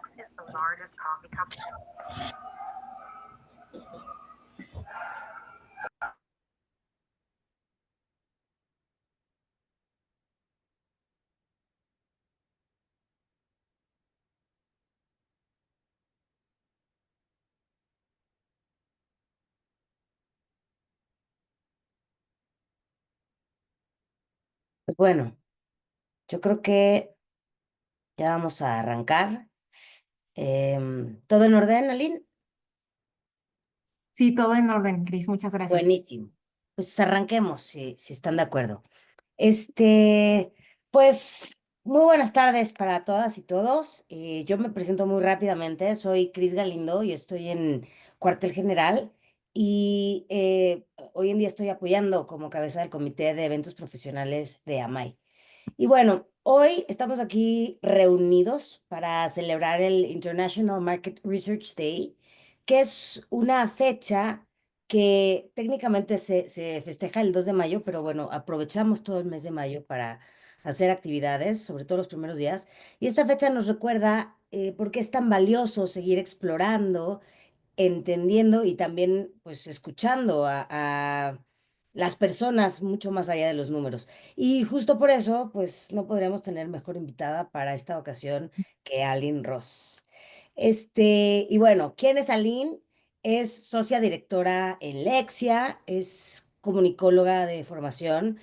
Starbucks is the largest coffee company. Pues bueno, yo creo que ya vamos a arrancar. ¿Todo en orden, Aline? Sí, todo en orden, Cris. Muchas gracias. Buenísimo. Pues arranquemos, si están de acuerdo. Este, pues muy buenas tardes para todas y todos. Yo me presento muy rápidamente. Soy Cris Galindo y estoy en Cuartel General y hoy en día estoy apoyando como cabeza del Comité de Eventos Profesionales de AMAI. Y bueno, hoy estamos aquí reunidos para celebrar el International Market Research Day, que es una fecha que técnicamente se festeja el 2 de mayo, pero bueno, aprovechamos todo el mes de mayo para hacer actividades, sobre todo los primeros días. Y esta fecha nos recuerda por qué es tan valioso seguir explorando, entendiendo y también pues escuchando a las personas mucho más allá de los números. Y justo por eso pues no podríamos tener mejor invitada para esta ocasión que Aline Ross. Y bueno, ¿quién es Aline? Es socia directora en Lexia, es comunicóloga de formación,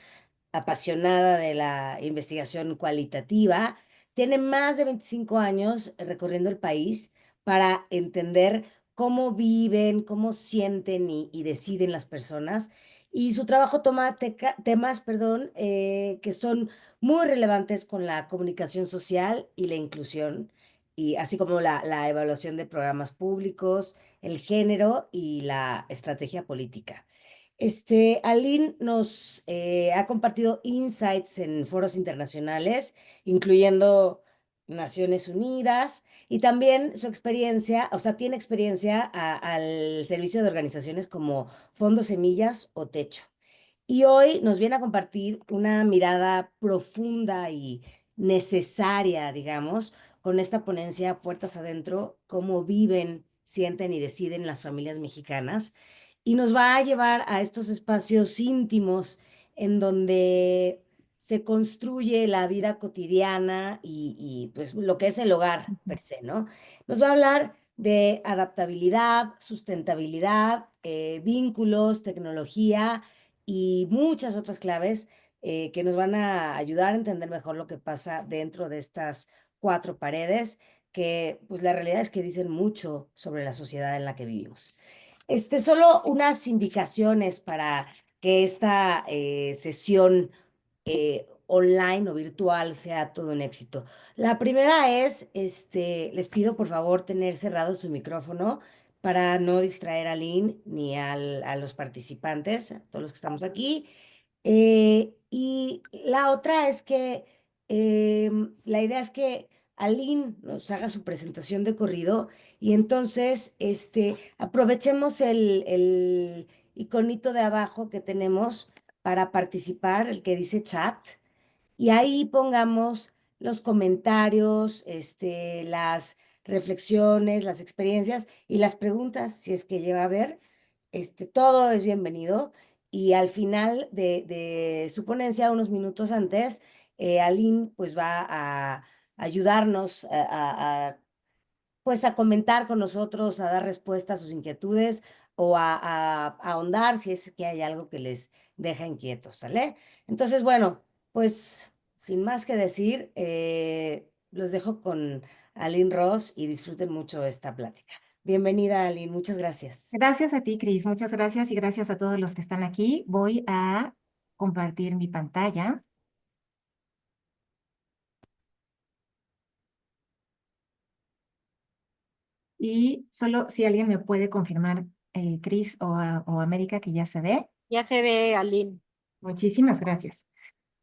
apasionada de la investigación cualitativa, tiene más de 25 años recorriendo el país para entender cómo viven, cómo sienten y deciden las personas. Y su trabajo toma temas, perdón, que son muy relevantes con la comunicación social y la inclusión, y así como la evaluación de programas públicos, el género y la estrategia política. Aline nos ha compartido insights en foros internacionales, incluyendo Naciones Unidas, y también su experiencia, o sea, tiene experiencia al servicio de organizaciones como Fondo Semillas o Techo. Y hoy nos viene a compartir una mirada profunda y necesaria, digamos, con esta ponencia Puertas Adentro, cómo viven, sienten y deciden las familias mexicanas. Y nos va a llevar a estos espacios íntimos en donde se construye la vida cotidiana pues lo que es el hogar per se, ¿no? Nos va a hablar de adaptabilidad, sustentabilidad, vínculos, tecnología y muchas otras claves que nos van a ayudar a entender mejor lo que pasa dentro de estas cuatro paredes, que pues la realidad es que dicen mucho sobre la sociedad en la que vivimos. Solo unas indicaciones para que esta sesión online o virtual sea todo un éxito. La primera es, les pido por favor tener cerrado su micrófono para no distraer a Lynn ni a los participantes, a todos los que estamos aquí. Y la otra es que la idea es que Aline nos haga su presentación de corrido y entonces aprovechemos el iconito de abajo que tenemos para participar, el que dice chat, y ahí pongamos los comentarios, las reflexiones, las experiencias y las preguntas, si es que llega a ver. Todo es bienvenido. Y al final de su ponencia, unos minutos antes, Aline pues va a ayudarnos pues a comentar con nosotros, a dar respuesta a sus inquietudes o a ahondar si es que hay algo que les deja inquietos, ¿sale? Entonces, bueno, pues sin más que decir, los dejo con Aline Ross y disfruten mucho esta plática. Bienvenida, Aline, muchas gracias. Gracias a ti, Cris. Muchas gracias y gracias a todos los que están aquí. Voy a compartir mi pantalla y solo si alguien me puede confirmar, Cris o América, que ya se ve. Ya se ve, Aline. Muchísimas gracias.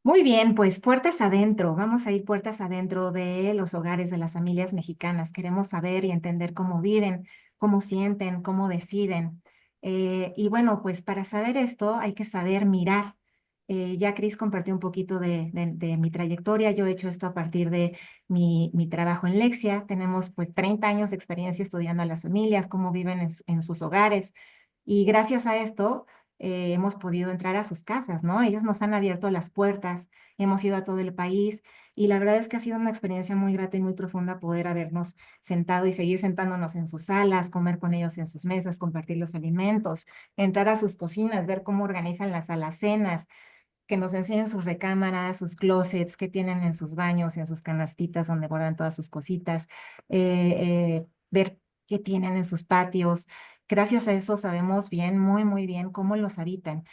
Muy bien, pues puertas adentro. Vamos a ir puertas adentro de los hogares de las familias mexicanas. Queremos saber y entender cómo viven, cómo sienten, cómo deciden. Y bueno, pues para saber esto hay que saber mirar. Ya Cris compartió un poquito de mi trayectoria. Yo he hecho esto a partir de mi trabajo en Lexia. Tenemos pues 30 años de experiencia estudiando a las familias, cómo viven en sus hogares. Y gracias a esto hemos podido entrar a sus casas, ¿no? Ellos nos han abierto las puertas, hemos ido a todo el país y la verdad es que ha sido una experiencia muy grata y muy profunda poder habernos sentado y seguir sentándonos en sus salas, comer con ellos en sus mesas, compartir los alimentos, entrar a sus cocinas, ver cómo organizan las alacenas, que nos enseñen sus recámaras, sus closets, qué tienen en sus baños, en sus canastitas donde guardan todas sus cositas, ver qué tienen en sus patios. Gracias a eso sabemos bien, muy, muy bien cómo los habitan.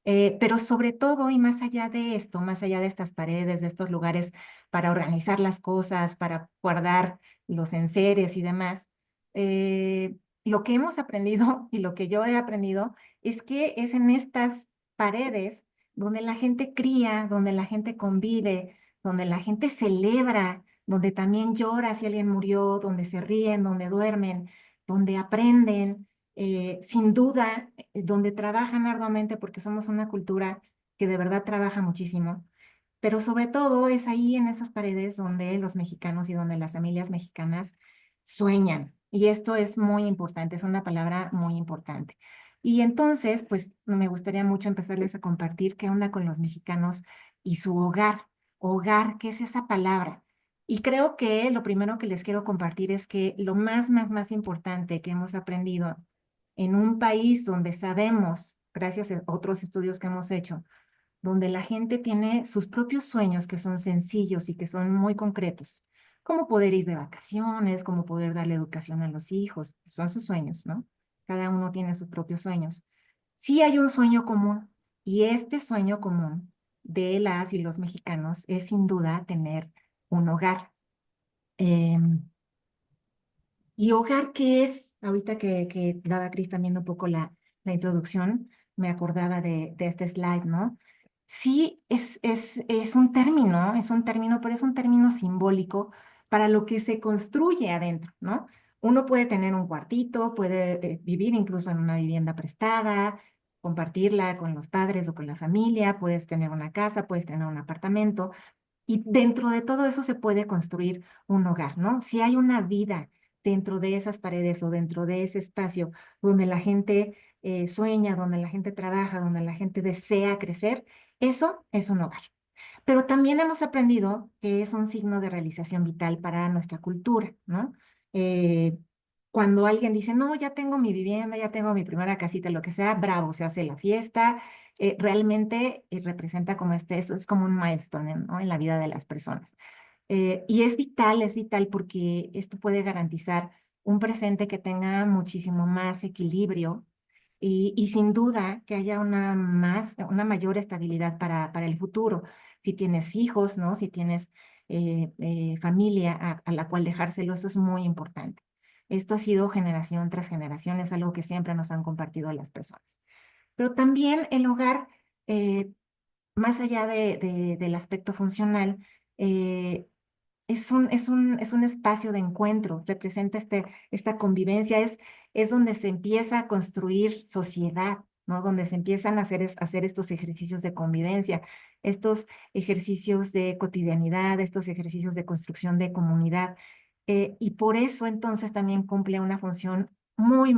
Pero sobre todo y más allá de esto, más allá de estas paredes, de estos lugares para organizar las cosas, para guardar los enseres y demás, lo que hemos aprendido y lo que yo he aprendido es que es en estas paredes donde la gente cría, donde la gente convive, donde la gente celebra, donde también llora si alguien murió, donde se ríen, donde duermen, donde aprenden. Sin duda, donde trabajan arduamente porque somos una cultura que de verdad trabaja muchísimo, pero sobre todo es ahí en esas paredes donde los mexicanos y donde las familias mexicanas sueñan. Y esto es muy importante, es una palabra muy importante. Y entonces, pues me gustaría mucho empezarles a compartir qué onda con los mexicanos y su hogar. Hogar, ¿qué es esa palabra? Y creo que lo primero que les quiero compartir es que lo más importante que hemos aprendido en un país donde sabemos, gracias a otros estudios que hemos hecho, donde la gente tiene sus propios sueños que son sencillos y que son muy concretos, como poder ir de vacaciones, como poder darle educación a los hijos, son sus sueños, ¿no? Cada uno tiene sus propios sueños. Sí hay un sueño común y este sueño común de las y los mexicanos es sin duda tener un hogar. Em, ¿Y hogar qué es? Ahorita que daba Cris también un poco la introducción, me acordaba de este slide, ¿no? Sí, es un término, pero es un término simbólico para lo que se construye adentro, ¿no? Uno puede tener un cuartito, puede vivir incluso en una vivienda prestada, compartirla con los padres o con la familia, puedes tener una casa, puedes tener un apartamento, y dentro de todo eso se puede construir un hogar, ¿no? Si hay una vida dentro de esas paredes o dentro de ese espacio donde la gente sueña, donde la gente trabaja, donde la gente desea crecer, eso es un hogar. Pero también hemos aprendido que es un signo de realización vital para nuestra cultura, ¿no? Eh, Cuando alguien dice, no, ya tengo mi vivienda, ya tengo mi primera casita, lo que sea, bravo, se hace la fiesta, realmente representa como eso es como un milestone, ¿no? En la vida de las personas. Y es vital porque esto puede garantizar un presente que tenga muchísimo más equilibrio y sin duda que haya una mayor estabilidad para el futuro. Si tienes hijos, ¿no? Si tienes familia a la cual dejárselo, eso es muy importante. Esto ha sido generación tras generación, es algo que siempre nos han compartido las personas. Pero también el hogar, eh, más allá del aspecto funcional, eh, es un espacio de encuentro, representa esta convivencia, es donde se empieza a construir sociedad, ¿no? Donde se empiezan a hacer estos ejercicios de convivencia, estos ejercicios de cotidianidad, estos ejercicios de construcción de comunidad. Y por eso entonces también cumple una función muy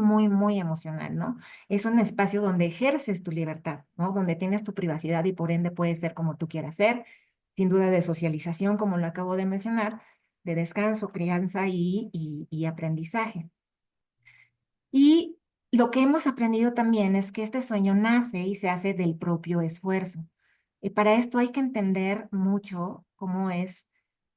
emocional, ¿no? Es un espacio donde ejerces tu libertad, ¿no? Donde tienes tu privacidad y por ende puedes ser como tú quieras ser, sin duda de socialización, como lo acabo de mencionar, de descanso, crianza y aprendizaje. Y lo que hemos aprendido también es que este sueño nace y se hace del propio esfuerzo. Y para esto hay que entender mucho cómo es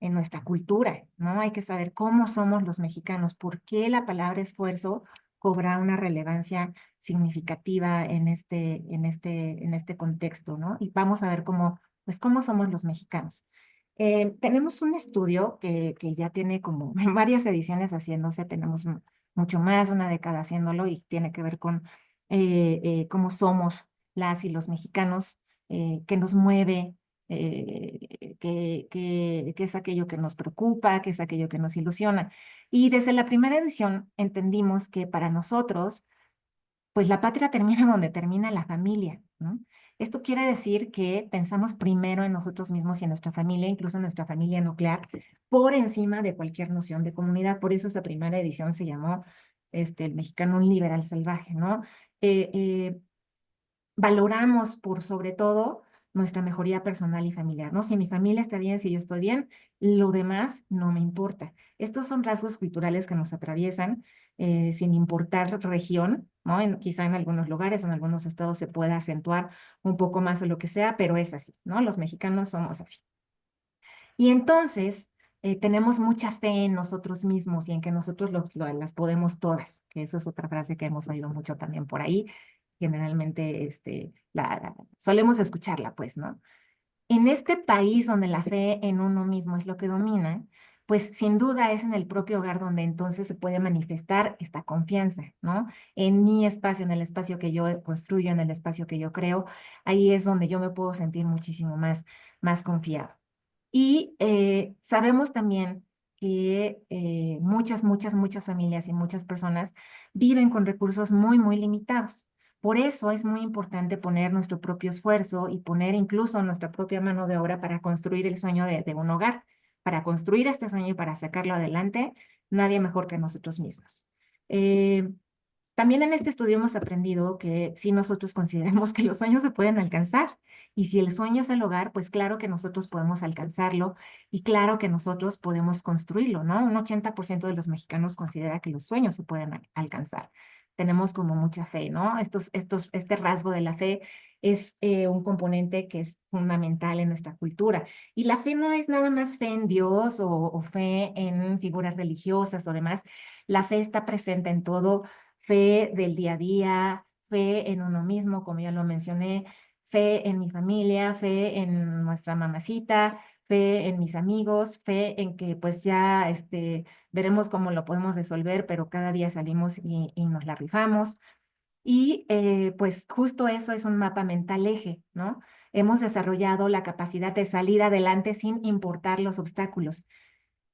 en nuestra cultura, ¿no? Hay que saber cómo somos los mexicanos, por qué la palabra esfuerzo cobra una relevancia significativa en este contexto, ¿no? Y vamos a ver cómo somos los mexicanos. Tenemos un estudio que ya tiene como varias ediciones haciéndose, tenemos mucho más, una década haciéndolo y tiene que ver con cómo somos las y los mexicanos, qué nos mueve, qué es aquello que nos preocupa, qué es aquello que nos ilusiona. Y desde la primera edición entendimos que para nosotros, pues la patria termina donde termina la familia, ¿no? Esto quiere decir que pensamos primero en nosotros mismos y en nuestra familia, incluso en nuestra familia nuclear, por encima de cualquier noción de comunidad. Por eso esa primera edición se llamó el mexicano un liberal salvaje, ¿no? Eh, eh, Valoramos por sobre todo nuestra mejoría personal y familiar, ¿no? Si mi familia está bien, si yo estoy bien, lo demás no me importa. Estos son rasgos culturales que nos atraviesan sin importar región, ¿no? Quizá en algunos lugares, en algunos estados se pueda acentuar un poco más o lo que sea, pero es así, ¿no? Los mexicanos somos así. Y entonces tenemos mucha fe en nosotros mismos y en que nosotros las podemos todas, que eso es otra frase que hemos oído mucho también por ahí. Generalmente solemos escucharla, pues, ¿no? En este país donde la fe en uno mismo es lo que domina, pues sin duda es en el propio hogar donde entonces se puede manifestar esta confianza, ¿no? En mi espacio, en el espacio que yo construyo, en el espacio que yo creo, ahí es donde yo me puedo sentir muchísimo más confiado. Y sabemos también que muchas familias y muchas personas viven con recursos muy limitados. Por eso es muy importante poner nuestro propio esfuerzo y poner incluso nuestra propia mano de obra para construir el sueño de un hogar. Para construir este sueño y para sacarlo adelante, nadie mejor que nosotros mismos. Eh, También en este estudio hemos aprendido que si nosotros consideramos que los sueños se pueden alcanzar y si el sueño es el hogar, pues claro que nosotros podemos alcanzarlo y claro que nosotros podemos construirlo, ¿no? Un 80% de los mexicanos considera que los sueños se pueden alcanzar. Tenemos como mucha fe, ¿no? Este rasgo de la fe es un componente que es fundamental en nuestra cultura. Y la fe no es nada más fe en Dios o fe en figuras religiosas o demás. La fe está presente en todo, fe del día a día, fe en uno mismo, como ya lo mencioné, fe en mi familia, fe en nuestra mamacita, fe en mis amigos, fe en que pues ya veremos cómo lo podemos resolver, pero cada día salimos y nos la rifamos. Y pues justo eso es un mapa mental eje, ¿no? Hemos desarrollado la capacidad de salir adelante sin importar los obstáculos.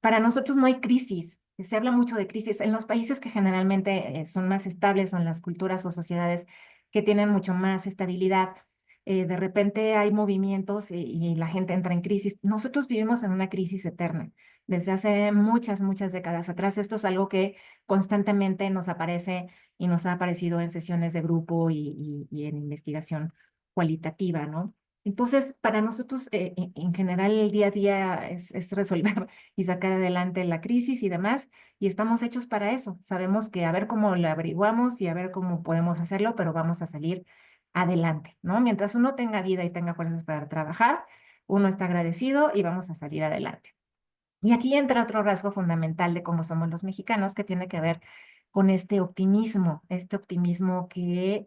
Para nosotros no hay crisis. Se habla mucho de crisis en los países que generalmente son más estables, son las culturas o sociedades que tienen mucho más estabilidad. De repente hay movimientos y la gente entra en crisis. Nosotros vivimos en una crisis eterna. Desde hace muchas décadas atrás, esto es algo que constantemente nos aparece y nos ha aparecido en sesiones de grupo y en investigación cualitativa, ¿no? Entonces, para nosotros, en general, el día a día es resolver y sacar adelante la crisis y demás, y estamos hechos para eso. Sabemos que a ver cómo lo averiguamos y a ver cómo podemos hacerlo, pero vamos a salir adelante, ¿no? Mientras uno tenga vida y tenga fuerzas para trabajar, uno está agradecido y vamos a salir adelante. Y aquí entra otro rasgo fundamental de cómo somos los mexicanos, que tiene que ver con este optimismo que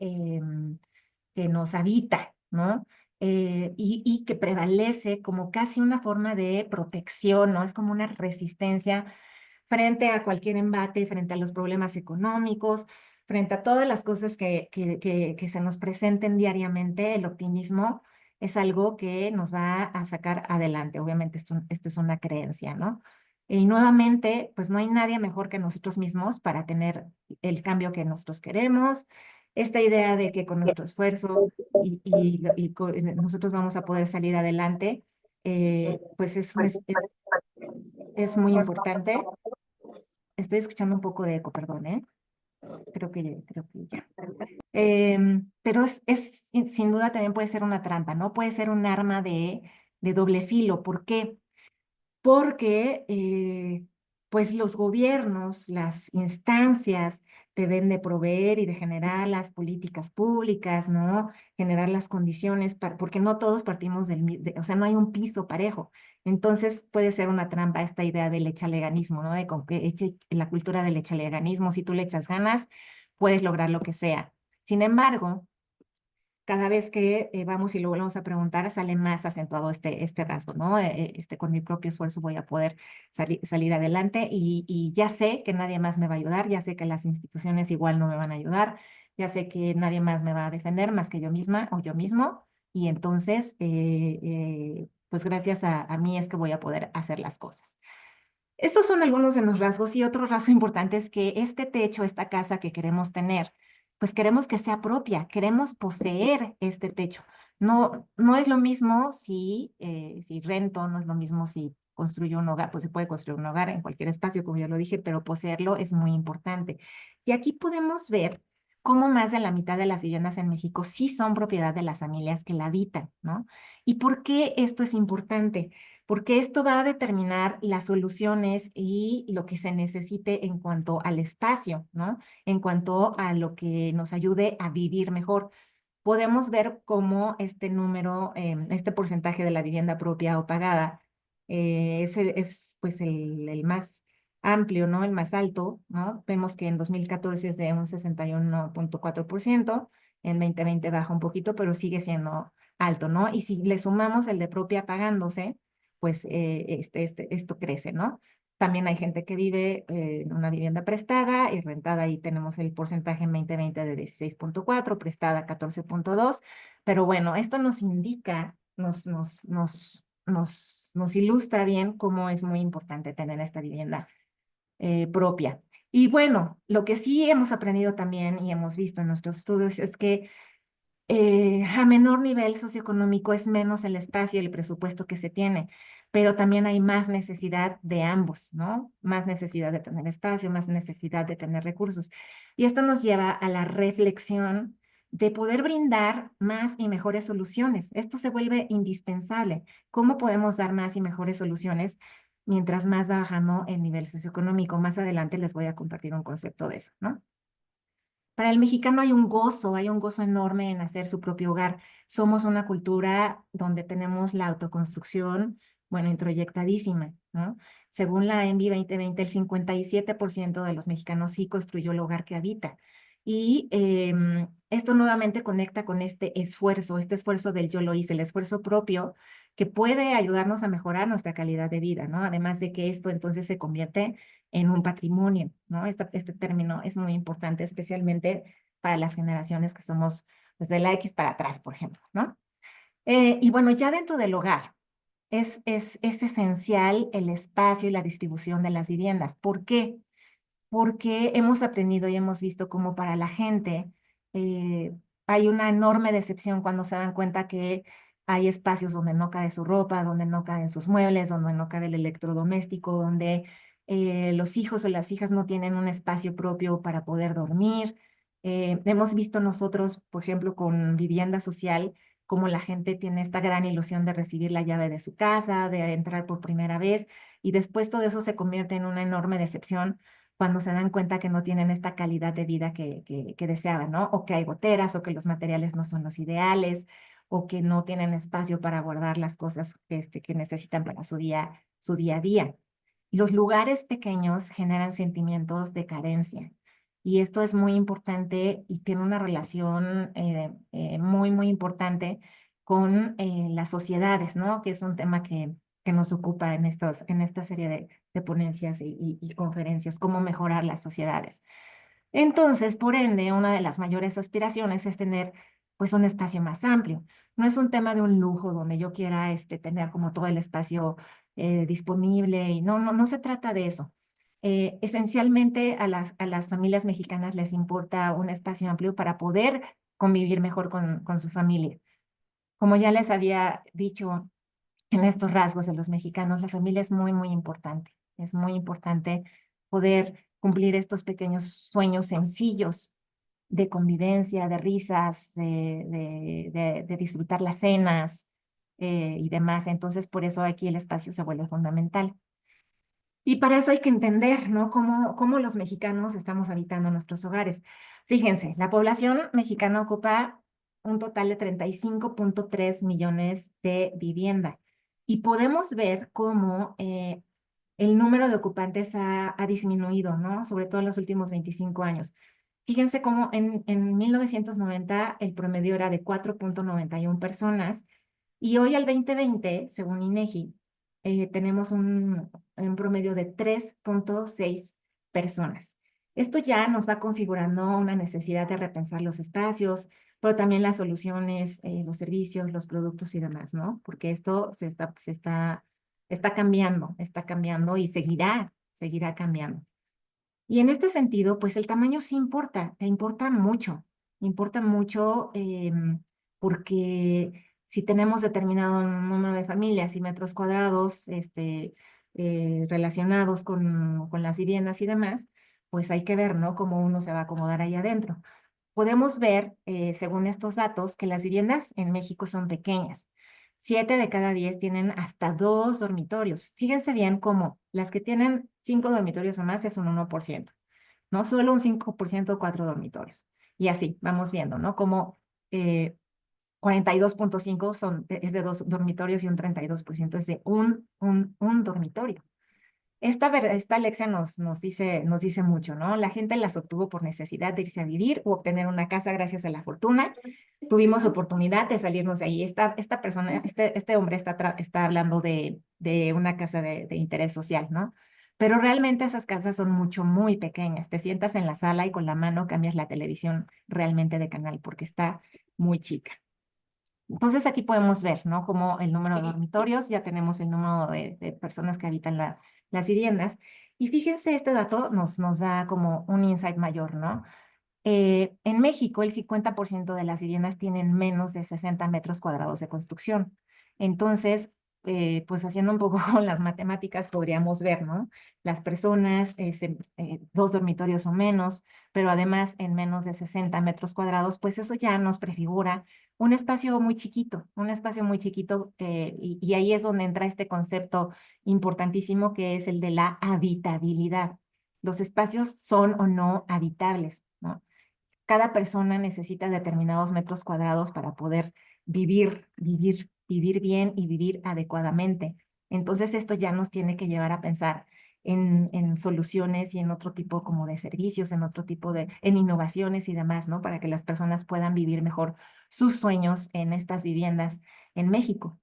nos habita, ¿no? Y que prevalece como casi una forma de protección, ¿no? Es como una resistencia frente a cualquier embate, frente a los problemas económicos, frente a todas las cosas que se nos presenten diariamente. El optimismo es algo que nos va a sacar adelante. Obviamente esto es una creencia, ¿no? Y nuevamente, pues no hay nadie mejor que nosotros mismos para tener el cambio que nosotros queremos. Esta idea de que con nuestro esfuerzo nosotros vamos a poder salir adelante, pues es muy importante. Estoy escuchando un poco de eco, perdón, ¿eh? Creo que ya. Pero sin duda también puede ser una trampa, ¿no? Puede ser un arma de doble filo. ¿Por qué? Porque pues los gobiernos, las instancias deben de proveer y de generar las políticas públicas, ¿no? Generar las condiciones, porque no todos partimos o sea, no hay un piso parejo. Entonces puede ser una trampa esta idea del echaleganismo, ¿no? De con que la cultura del echaleganismo, si tú le echas ganas, puedes lograr lo que sea. Sin embargo, cada vez que vamos y lo volvemos a preguntar, sale más acentuado este rasgo, ¿no? Con mi propio esfuerzo voy a poder salir adelante y ya sé que nadie más me va a ayudar, ya sé que las instituciones igual no me van a ayudar, ya sé que nadie más me va a defender más que yo misma o yo mismo, y entonces, pues gracias a mí es que voy a poder hacer las cosas. Estos son algunos de los rasgos y otro rasgo importante es que este techo, esta casa que queremos tener, pues queremos que sea propia, queremos poseer este techo. No es lo mismo si rento, no es lo mismo si construyo un hogar, pues se puede construir un hogar en cualquier espacio, como ya lo dije, pero poseerlo es muy importante. Y aquí podemos ver cómo más de la mitad de las viviendas en México sí son propiedad de las familias que la habitan, ¿no? ¿Y por qué esto es importante? Porque esto va a determinar las soluciones y lo que se necesite en cuanto al espacio, ¿no? En cuanto a lo que nos ayude a vivir mejor. Podemos ver cómo este número, este porcentaje de la vivienda propia o pagada es pues el más amplio, ¿no? El más alto, ¿no? Vemos que en 2014 es de un 61.4%, en 2020 baja un poquito, pero sigue siendo alto, ¿no? Y si le sumamos el de propia pagándose, pues esto crece, ¿no? También hay gente que vive en una vivienda prestada y rentada. Ahí tenemos el porcentaje en 2020 de 16.4, prestada 14.2. Pero bueno, esto nos indica, nos ilustra bien cómo es muy importante tener esta vivienda propia. Y bueno, lo que sí hemos aprendido también y hemos visto en nuestros estudios es que a menor nivel socioeconómico es menos el espacio y el presupuesto que se tiene, pero también hay más necesidad de ambos, ¿no? Más necesidad de tener espacio, más necesidad de tener recursos. Y esto nos lleva a la reflexión de poder brindar más y mejores soluciones. Esto se vuelve indispensable. ¿Cómo podemos dar más y mejores soluciones mientras más va bajando el nivel socioeconómico? Más adelante les voy a compartir un concepto de eso, ¿no? Para el mexicano hay un gozo enorme en hacer su propio hogar. Somos una cultura donde tenemos la autoconstrucción, bueno, introyectadísima, ¿no? Según la ENVI 2020, el 57% de los mexicanos sí construyó el hogar que habita. Y esto nuevamente conecta con este esfuerzo del yo lo hice, el esfuerzo propio que puede ayudarnos a mejorar nuestra calidad de vida, ¿no? Además de que esto entonces se convierte en un patrimonio, ¿no? Este término es muy importante, especialmente para las generaciones que somos desde la X para atrás, por ejemplo, ¿no? Y bueno, ya dentro del hogar es esencial el espacio y la distribución de las viviendas. ¿Por qué? Porque hemos aprendido y hemos visto cómo para la gente hay una enorme decepción cuando se dan cuenta que hay espacios donde no cabe su ropa, donde no caben sus muebles, donde no cabe el electrodoméstico, donde los hijos o las hijas no tienen un espacio propio para poder dormir. Hemos visto nosotros, por ejemplo, con vivienda social, cómo la gente tiene esta gran ilusión de recibir la llave de su casa, de entrar por primera vez, y después todo eso se convierte en una enorme decepción cuando se dan cuenta que no tienen esta calidad de vida que deseaban, ¿no? O que hay goteras, o que los materiales no son los ideales, o que no tienen espacio para guardar las cosas que necesitan para su día a día. Los lugares pequeños generan sentimientos de carencia. Y esto es muy importante y tiene una relación muy, muy importante con las sociedades, ¿no? Que es un tema que nos ocupa en esta serie de ponencias y conferencias, cómo mejorar las sociedades. Entonces, por ende, una de las mayores aspiraciones es tener pues un espacio más amplio. No es un tema de un lujo donde yo quiera tener como todo el espacio disponible y no se trata de eso. Esencialmente a las familias mexicanas les importa un espacio amplio para poder convivir mejor con su familia. Como ya les había dicho, en estos rasgos de los mexicanos, la familia es muy, muy importante. Es muy importante poder cumplir estos pequeños sueños sencillos de convivencia, de risas, de disfrutar las cenas y demás. Entonces, por eso aquí el espacio se vuelve fundamental. Y para eso hay que entender, ¿no? Cómo los mexicanos estamos habitando nuestros hogares. Fíjense, la población mexicana ocupa un total de 35.3 millones de vivienda. Y podemos ver cómo el número de ocupantes ha disminuido, ¿no? Sobre todo en los últimos 25 años. Fíjense cómo en 1990 el promedio era de 4.91 personas y hoy al 2020, según INEGI, tenemos un promedio de 3.6 personas. Esto ya nos va configurando una necesidad de repensar los espacios, pero también las soluciones, los servicios, los productos y demás, ¿no? Porque esto está cambiando y seguirá cambiando. Y en este sentido, pues el tamaño sí importa, importa mucho porque si tenemos determinado número de familias y metros cuadrados relacionados con las viviendas y demás, pues hay que ver, ¿no? Cómo uno se va a acomodar ahí adentro. Podemos ver, según estos datos, que las viviendas en México son pequeñas. 7 de cada 10 tienen hasta 2 dormitorios. Fíjense bien cómo las que tienen 5 dormitorios o más es un 1%, ¿no? Solo un 5% 4 dormitorios. Y así, vamos viendo, ¿no? Como 42.5 es de 2 dormitorios y un 32% es de un dormitorio. Esta lección nos dice mucho, ¿no? La gente las obtuvo por necesidad de irse a vivir u obtener una casa gracias a la fortuna. Tuvimos oportunidad de salirnos de ahí. Esta persona, este hombre está hablando de una casa de interés social, ¿no? Pero realmente esas casas son muy pequeñas. Te sientas en la sala y con la mano cambias la televisión realmente de canal porque está muy chica. Entonces aquí podemos ver, ¿no? Como el número de dormitorios, ya tenemos el número de personas que habitan las viviendas. Y fíjense, este dato nos da como un insight mayor, ¿no? En México, el 50% de las viviendas tienen menos de 60 metros cuadrados de construcción. Entonces, pues haciendo un poco con las matemáticas, podríamos ver, ¿no? Las personas, 2 dormitorios o menos, pero además en menos de 60 metros cuadrados, pues eso ya nos prefigura un espacio muy chiquito, y ahí es donde entra este concepto importantísimo que es el de la habitabilidad. Los espacios son o no habitables, ¿no? Cada persona necesita determinados metros cuadrados para poder vivir bien y vivir adecuadamente. Entonces esto ya nos tiene que llevar a pensar en soluciones y en otro tipo como de servicios, en innovaciones y demás, ¿no? Para que las personas puedan vivir mejor sus sueños en estas viviendas en México.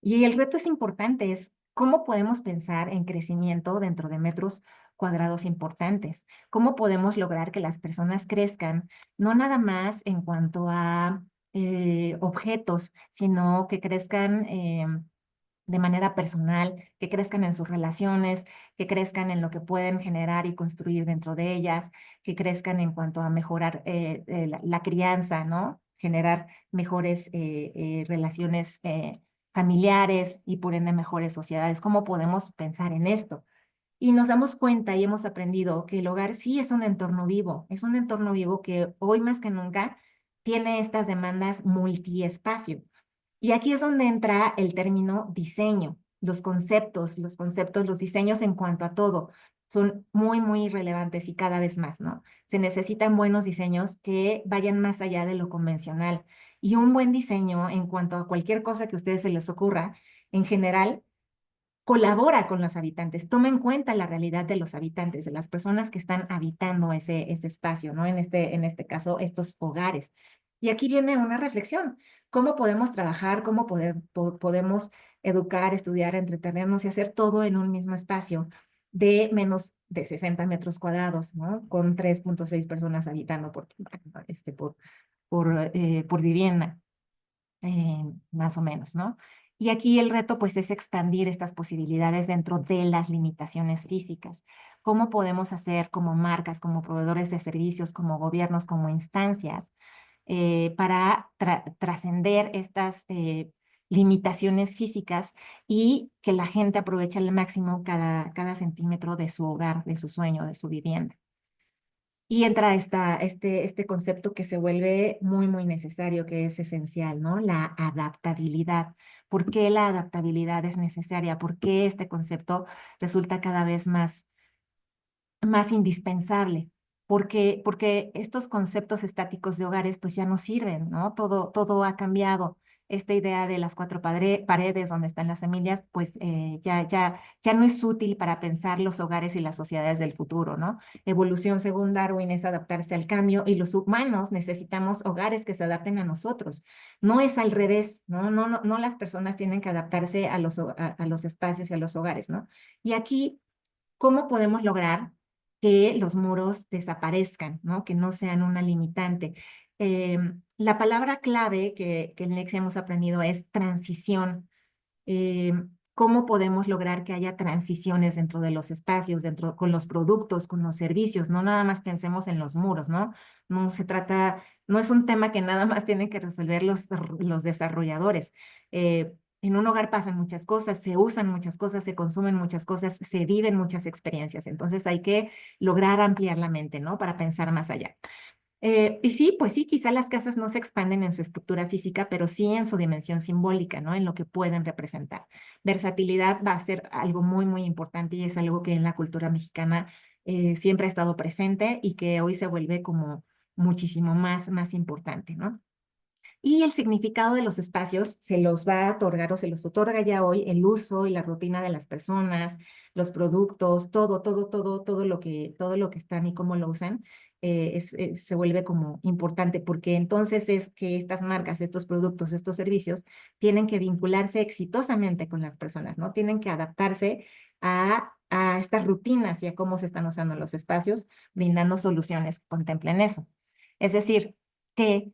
Y el reto es importante, es cómo podemos pensar en crecimiento dentro de metros cuadrados importantes. ¿Cómo podemos lograr que las personas crezcan, no nada más en cuanto a objetos, sino que crezcan de manera personal, que crezcan en sus relaciones, que crezcan en lo que pueden generar y construir dentro de ellas, que crezcan en cuanto a mejorar la crianza, ¿no? Generar mejores relaciones familiares y por ende mejores sociedades? ¿Cómo podemos pensar en esto? Y nos damos cuenta y hemos aprendido que el hogar sí es un entorno vivo, es un entorno vivo que hoy más que nunca tiene estas demandas multiespacio. Y aquí es donde entra el término diseño, los diseños en cuanto a todo son muy relevantes y cada vez más, ¿no? Se necesitan buenos diseños que vayan más allá de lo convencional. Y un buen diseño en cuanto a cualquier cosa que a ustedes se les ocurra, en general, colabora con los habitantes, toma en cuenta la realidad de los habitantes, de las personas que están habitando ese espacio, ¿no? En este caso, estos hogares. Y aquí viene una reflexión. ¿Cómo podemos trabajar? ¿Cómo podemos educar, estudiar, entretenernos y hacer todo en un mismo espacio de menos de 60 metros cuadrados, ¿no? Con 3.6 personas habitando por vivienda, más o menos, ¿no? Y aquí el reto pues es expandir estas posibilidades dentro de las limitaciones físicas. ¿Cómo podemos hacer como marcas, como proveedores de servicios, como gobiernos, como instancias, para trascender estas limitaciones físicas y que la gente aproveche al máximo cada centímetro de su hogar, de su sueño, de su vivienda? Y entra este concepto que se vuelve muy necesario, que es esencial, ¿no? La adaptabilidad. ¿Por qué la adaptabilidad es necesaria? ¿Por qué este concepto resulta cada vez más indispensable? Porque estos conceptos estáticos de hogares pues ya no sirven, ¿no? Todo ha cambiado. Esta idea de las 4 paredes donde están las familias, pues ya no es útil para pensar los hogares y las sociedades del futuro, ¿no? Evolución según Darwin es adaptarse al cambio y los humanos necesitamos hogares que se adapten a nosotros. No es al revés, ¿no? No las personas tienen que adaptarse a los espacios y a los hogares, ¿no? Y aquí, ¿cómo podemos lograr que los muros desaparezcan, ¿no? Que no sean una limitante? La palabra clave que en Lexia hemos aprendido es transición. cómo podemos lograr que haya transiciones dentro de los espacios, dentro con los productos, con los servicios. No nada más pensemos en los muros, ¿no? No se trata, no es un tema que nada más tienen que resolver los desarrolladores. En un hogar pasan muchas cosas, se usan muchas cosas, se consumen muchas cosas, se viven muchas experiencias. Entonces hay que lograr ampliar la mente, ¿no? Para pensar más allá. Y sí, pues sí, quizá las casas no se expanden en su estructura física, pero sí en su dimensión simbólica, ¿no? En lo que pueden representar. Versatilidad va a ser algo muy, muy importante y es algo que en la cultura mexicana siempre ha estado presente y que hoy se vuelve como muchísimo más importante, ¿no? Y el significado de los espacios se los va a otorgar o se los otorga ya hoy el uso y la rutina de las personas, los productos, todo lo que están y cómo lo usan, se vuelve como importante porque entonces es que estas marcas, estos productos, estos servicios tienen que vincularse exitosamente con las personas, ¿no? Tienen que adaptarse a estas rutinas y a cómo se están usando los espacios, brindando soluciones que contemplen eso. Es decir, que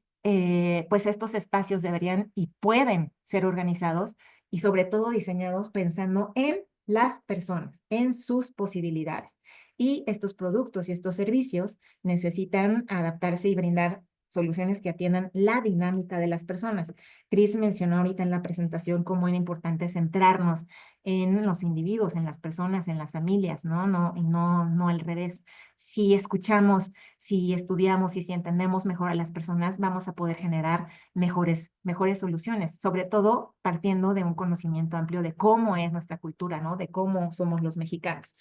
pues estos espacios deberían y pueden ser organizados y sobre todo diseñados pensando en las personas, en sus posibilidades. Y estos productos y estos servicios necesitan adaptarse y brindar soluciones que atiendan la dinámica de las personas. Chris mencionó ahorita en la presentación cómo era importante centrarnos en los individuos, en las personas, en las familias, ¿no? No al revés. Si escuchamos, si estudiamos y si entendemos mejor a las personas, vamos a poder generar mejores soluciones, sobre todo partiendo de un conocimiento amplio de cómo es nuestra cultura, ¿no? De cómo somos los mexicanos.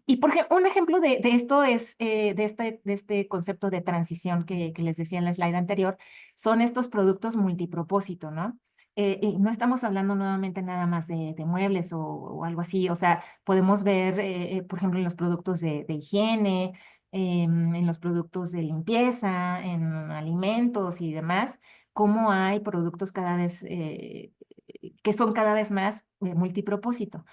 Y por ejemplo, un ejemplo de esto es, de este concepto de transición que les decía en la slide anterior, son estos productos multipropósito, ¿no? Y no estamos hablando nuevamente nada más de muebles o algo así, o sea, podemos ver, por ejemplo, en los productos de higiene, en los productos de limpieza, en alimentos y demás, cómo hay productos cada vez, que son cada vez más multipropósito.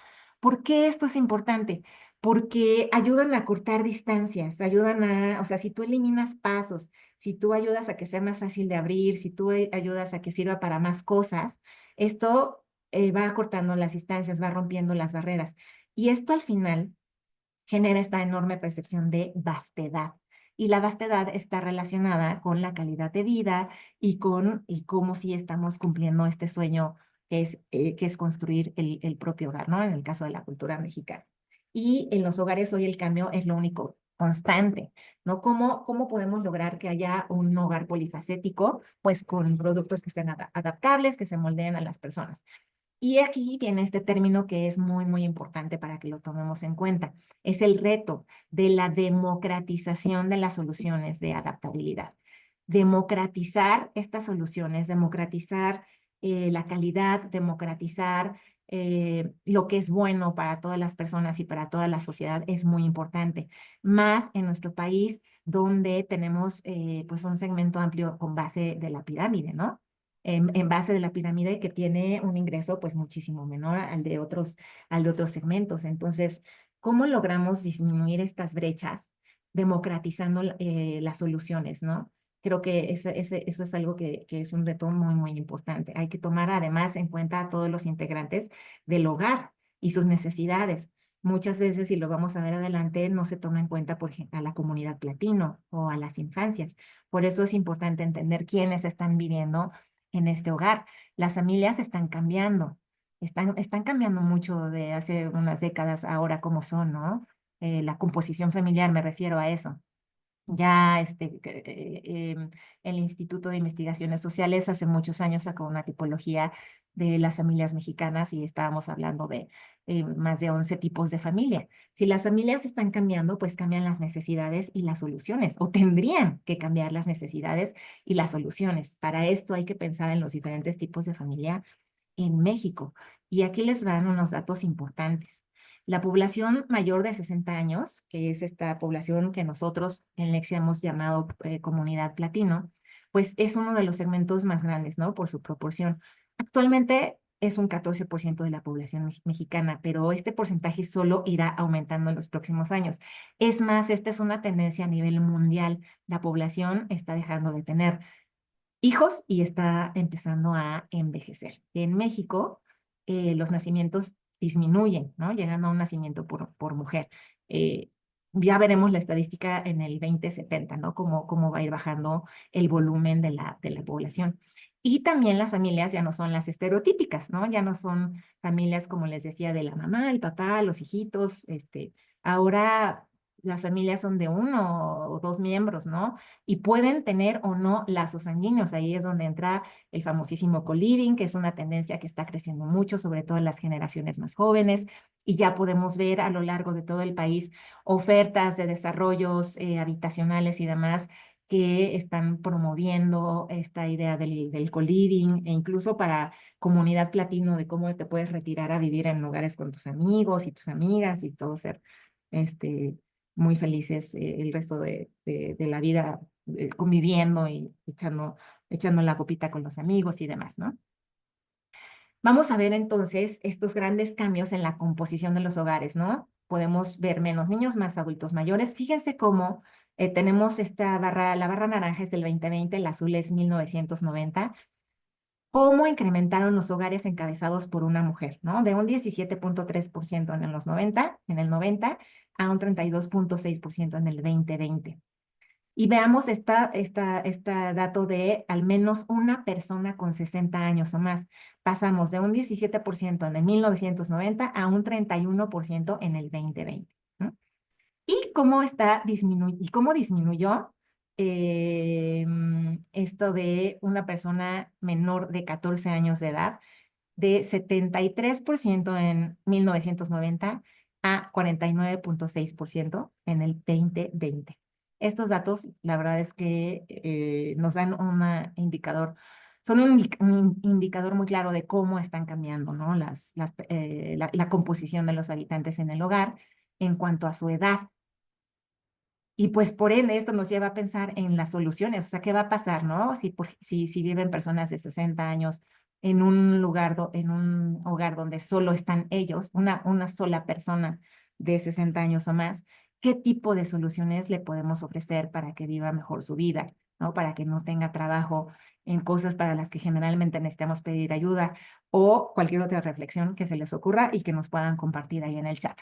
¿Por qué esto es importante? Porque ayudan a cortar distancias, ayudan a, o sea, si tú eliminas pasos, si tú ayudas a que sea más fácil de abrir, si tú ayudas a que sirva para más cosas, esto va acortando las distancias, va rompiendo las barreras. Y esto al final genera esta enorme percepción de vastedad. Y la vastedad está relacionada con la calidad de vida y cómo si estamos cumpliendo este sueño que es construir el propio hogar, ¿no? En el caso de la cultura mexicana. Y en los hogares hoy el cambio es lo único constante, ¿no? ¿Cómo podemos lograr que haya un hogar polifacético? Pues con productos que sean adaptables, que se moldeen a las personas. Y aquí viene este término que es muy importante para que lo tomemos en cuenta. Es el reto de la democratización de las soluciones de adaptabilidad. Democratizar estas soluciones, democratizar la calidad, democratizar lo que es bueno para todas las personas y para toda la sociedad es muy importante. Más en nuestro país donde tenemos pues un segmento amplio con base de la pirámide, ¿no? En base de la pirámide que tiene un ingreso pues muchísimo menor al de otros segmentos. Entonces, ¿cómo logramos disminuir estas brechas democratizando las soluciones, ¿no? Creo que eso es algo que es un reto muy importante. Hay que tomar además en cuenta a todos los integrantes del hogar y sus necesidades. Muchas veces, y lo vamos a ver adelante, no se toma en cuenta, por ejemplo, a la comunidad platino o a las infancias. Por eso es importante entender quiénes están viviendo en este hogar. Las familias están cambiando, están cambiando mucho de hace unas décadas ahora como son, ¿no? La composición familiar, me refiero a eso. Ya el Instituto de Investigaciones Sociales hace muchos años sacó una tipología de las familias mexicanas y estábamos hablando de más de 11 tipos de familia. Si las familias están cambiando, pues cambian las necesidades y las soluciones, o tendrían que cambiar las necesidades y las soluciones. Para esto hay que pensar en los diferentes tipos de familia en México. Y aquí les van unos datos importantes. La población mayor de 60 años, que es esta población que nosotros en Lexia hemos llamado comunidad platino, pues es uno de los segmentos más grandes, ¿no? Por su proporción. Actualmente es un 14% de la población mexicana, pero este porcentaje solo irá aumentando en los próximos años. Es más, esta es una tendencia a nivel mundial. La población está dejando de tener hijos y está empezando a envejecer. En México, los nacimientos disminuyen, ¿no? Llegando a un nacimiento por mujer. Ya veremos la estadística en el 2070, ¿no? Cómo va a ir bajando el volumen de la población. Y también las familias ya no son las estereotípicas, ¿no? Ya no son familias, como les decía, de la mamá, el papá, los hijitos. Ahora las familias son de uno o dos miembros, ¿no? Y pueden tener o no lazos sanguíneos. Ahí es donde entra el famosísimo co-living, que es una tendencia que está creciendo mucho, sobre todo en las generaciones más jóvenes. Y ya podemos ver a lo largo de todo el país ofertas de desarrollos habitacionales y demás que están promoviendo esta idea del co-living e incluso para comunidad platino de cómo te puedes retirar a vivir en lugares con tus amigos y tus amigas y todo ser este, muy felices el resto de la vida conviviendo y echando la copita con los amigos y demás, ¿no? Vamos a ver entonces estos grandes cambios en la composición de los hogares, ¿no? Podemos ver menos niños, más adultos mayores. Fíjense cómo tenemos esta barra, la barra naranja es del 2020, el azul es 1990. Cómo incrementaron los hogares encabezados por una mujer, ¿no? De un 17.3% en los 90, en el 90, a un 32.6% en el 2020. Y veamos este dato de al menos una persona con 60 años o más. Pasamos de un 17% en el 1990 a un 31% en el 2020, ¿no? ¿Y cómo disminuyó esto de una persona menor de 14 años de edad? De 73% en 1990 a 49.6% en el 2020. Estos datos, la verdad es que nos dan son un indicador muy claro de cómo están cambiando, ¿no? La composición de los habitantes en el hogar en cuanto a su edad. Y pues por ende esto nos lleva a pensar en las soluciones, o sea, ¿qué va a pasar, no? Si viven personas de 60 años en en un hogar donde solo están ellos, una sola persona de 60 años o más, ¿qué tipo de soluciones le podemos ofrecer para que viva mejor su vida, ¿no? Para que no tenga trabajo en cosas para las que generalmente necesitamos pedir ayuda o cualquier otra reflexión que se les ocurra y que nos puedan compartir ahí en el chat.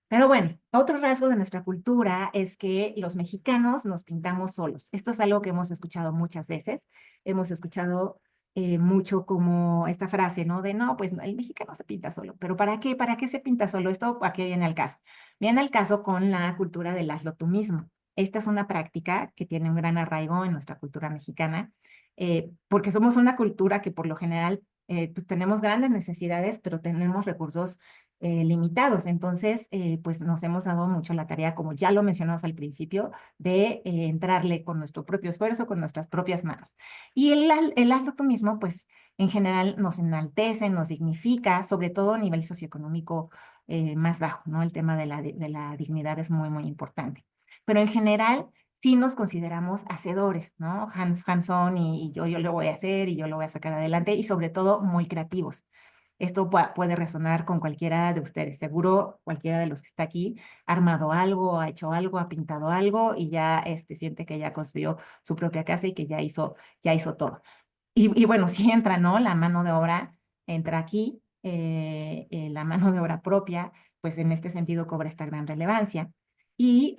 Pero bueno, otro rasgo de nuestra cultura es que los mexicanos nos pintamos solos. Esto es algo que hemos escuchado muchas veces. Hemos escuchado mucho como esta frase, ¿no? De no, pues el mexicano se pinta solo. ¿Pero para qué? ¿Para qué se pinta solo? ¿Esto a qué viene al caso? Viene al caso con la cultura del aslotumismo. Esta es una práctica que tiene un gran arraigo en nuestra cultura mexicana, porque somos una cultura que por lo general pues tenemos grandes necesidades, pero tenemos recursos limitados. Entonces, pues nos hemos dado mucho la tarea, como ya lo mencionamos al principio, de entrarle con nuestro propio esfuerzo, con nuestras propias manos. Y el aslotumismo, pues en general nos enaltece, nos dignifica, sobre todo a nivel socioeconómico más bajo, ¿no? El tema de la dignidad es muy, muy importante. Pero en general sí nos consideramos hacedores, ¿no? Hands-on y yo lo voy a hacer y yo lo voy a sacar adelante y sobre todo muy creativos. Esto puede resonar con cualquiera de ustedes. Seguro cualquiera de los que está aquí ha armado algo, ha hecho algo, ha pintado algo y ya siente que ya construyó su propia casa y que ya hizo todo. Y bueno, sí entra, ¿no? La mano de obra entra aquí, la mano de obra propia, pues en este sentido cobra esta gran relevancia. Y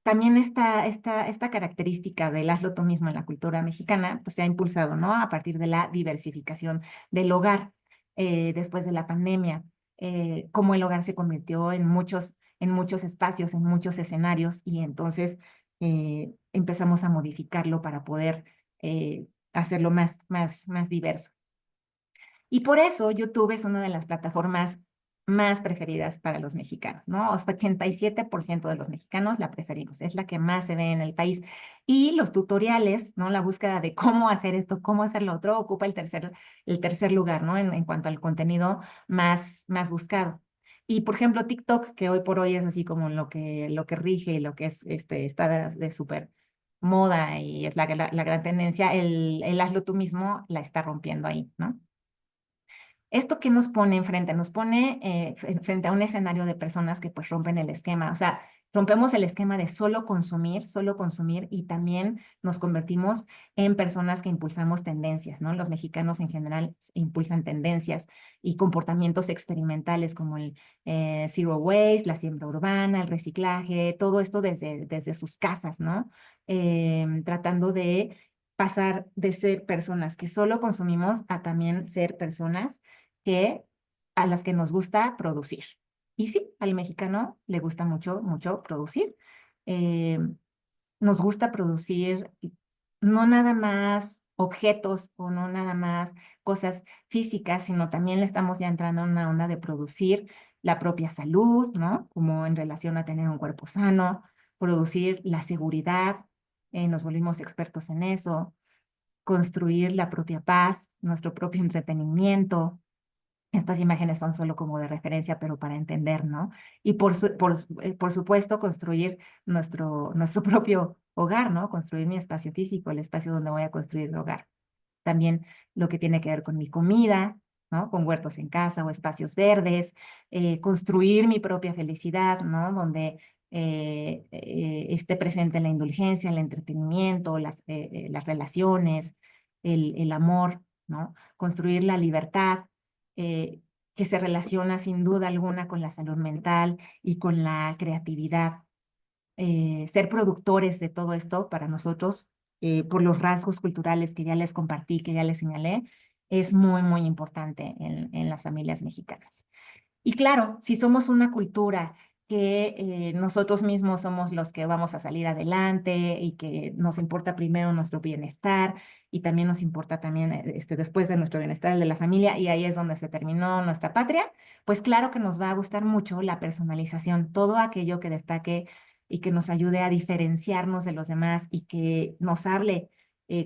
también esta característica del hazlo tú mismo en la cultura mexicana, pues se ha impulsado, ¿no? A partir de la diversificación del hogar después de la pandemia, cómo el hogar se convirtió en muchos espacios, en muchos escenarios, y entonces empezamos a modificarlo para poder hacerlo más diverso. Y por eso YouTube es una de las plataformas más preferidas para los mexicanos, ¿no? O sea, 87% de los mexicanos la preferimos, es la que más se ve en el país. Y los tutoriales, ¿no? La búsqueda de cómo hacer esto, cómo hacer lo otro, ocupa el tercer lugar, ¿no? En cuanto al contenido más buscado. Y por ejemplo, TikTok, que hoy por hoy es así como lo que rige y lo que es, está de súper moda y es la gran tendencia, el hazlo tú mismo la está rompiendo ahí, ¿no? ¿Esto qué nos pone enfrente? Nos pone frente a un escenario de personas que pues rompen el esquema. O sea, rompemos el esquema de solo consumir y también nos convertimos en personas que impulsamos tendencias, ¿no? Los mexicanos en general impulsan tendencias y comportamientos experimentales como el zero waste, la siembra urbana, el reciclaje, todo esto desde sus casas, ¿no? Tratando de pasar de ser personas que solo consumimos a también ser personas a las que nos gusta producir. Y sí, al mexicano le gusta mucho, mucho producir. Eh, Nos gusta producir no nada más objetos o no nada más cosas físicas, sino también le estamos ya entrando en una onda de producir la propia salud, ¿no? Como en relación a tener un cuerpo sano, producir la seguridad, nos volvimos expertos en eso, construir la propia paz, nuestro propio entretenimiento. Estas imágenes son solo como de referencia, pero para entender, ¿no? Y por supuesto, construir nuestro propio hogar, ¿no? Construir mi espacio físico, el espacio donde voy a construir el hogar. También lo que tiene que ver con mi comida, ¿no? Con huertos en casa o espacios verdes, construir mi propia felicidad, ¿no? Donde esté presente la indulgencia, el entretenimiento, las relaciones, el amor, ¿no? Construir la libertad, eh, que se relaciona sin duda alguna con la salud mental y con la creatividad. Ser productores de todo esto para nosotros, por los rasgos culturales que ya les compartí, que ya les señalé, es muy, muy importante en las familias mexicanas. Y claro, si somos una cultura que nosotros mismos somos los que vamos a salir adelante y que nos importa primero nuestro bienestar y también nos importa también después de nuestro bienestar el de la familia y ahí es donde se terminó nuestra patria, pues claro que nos va a gustar mucho la personalización, todo aquello que destaque y que nos ayude a diferenciarnos de los demás y que nos hable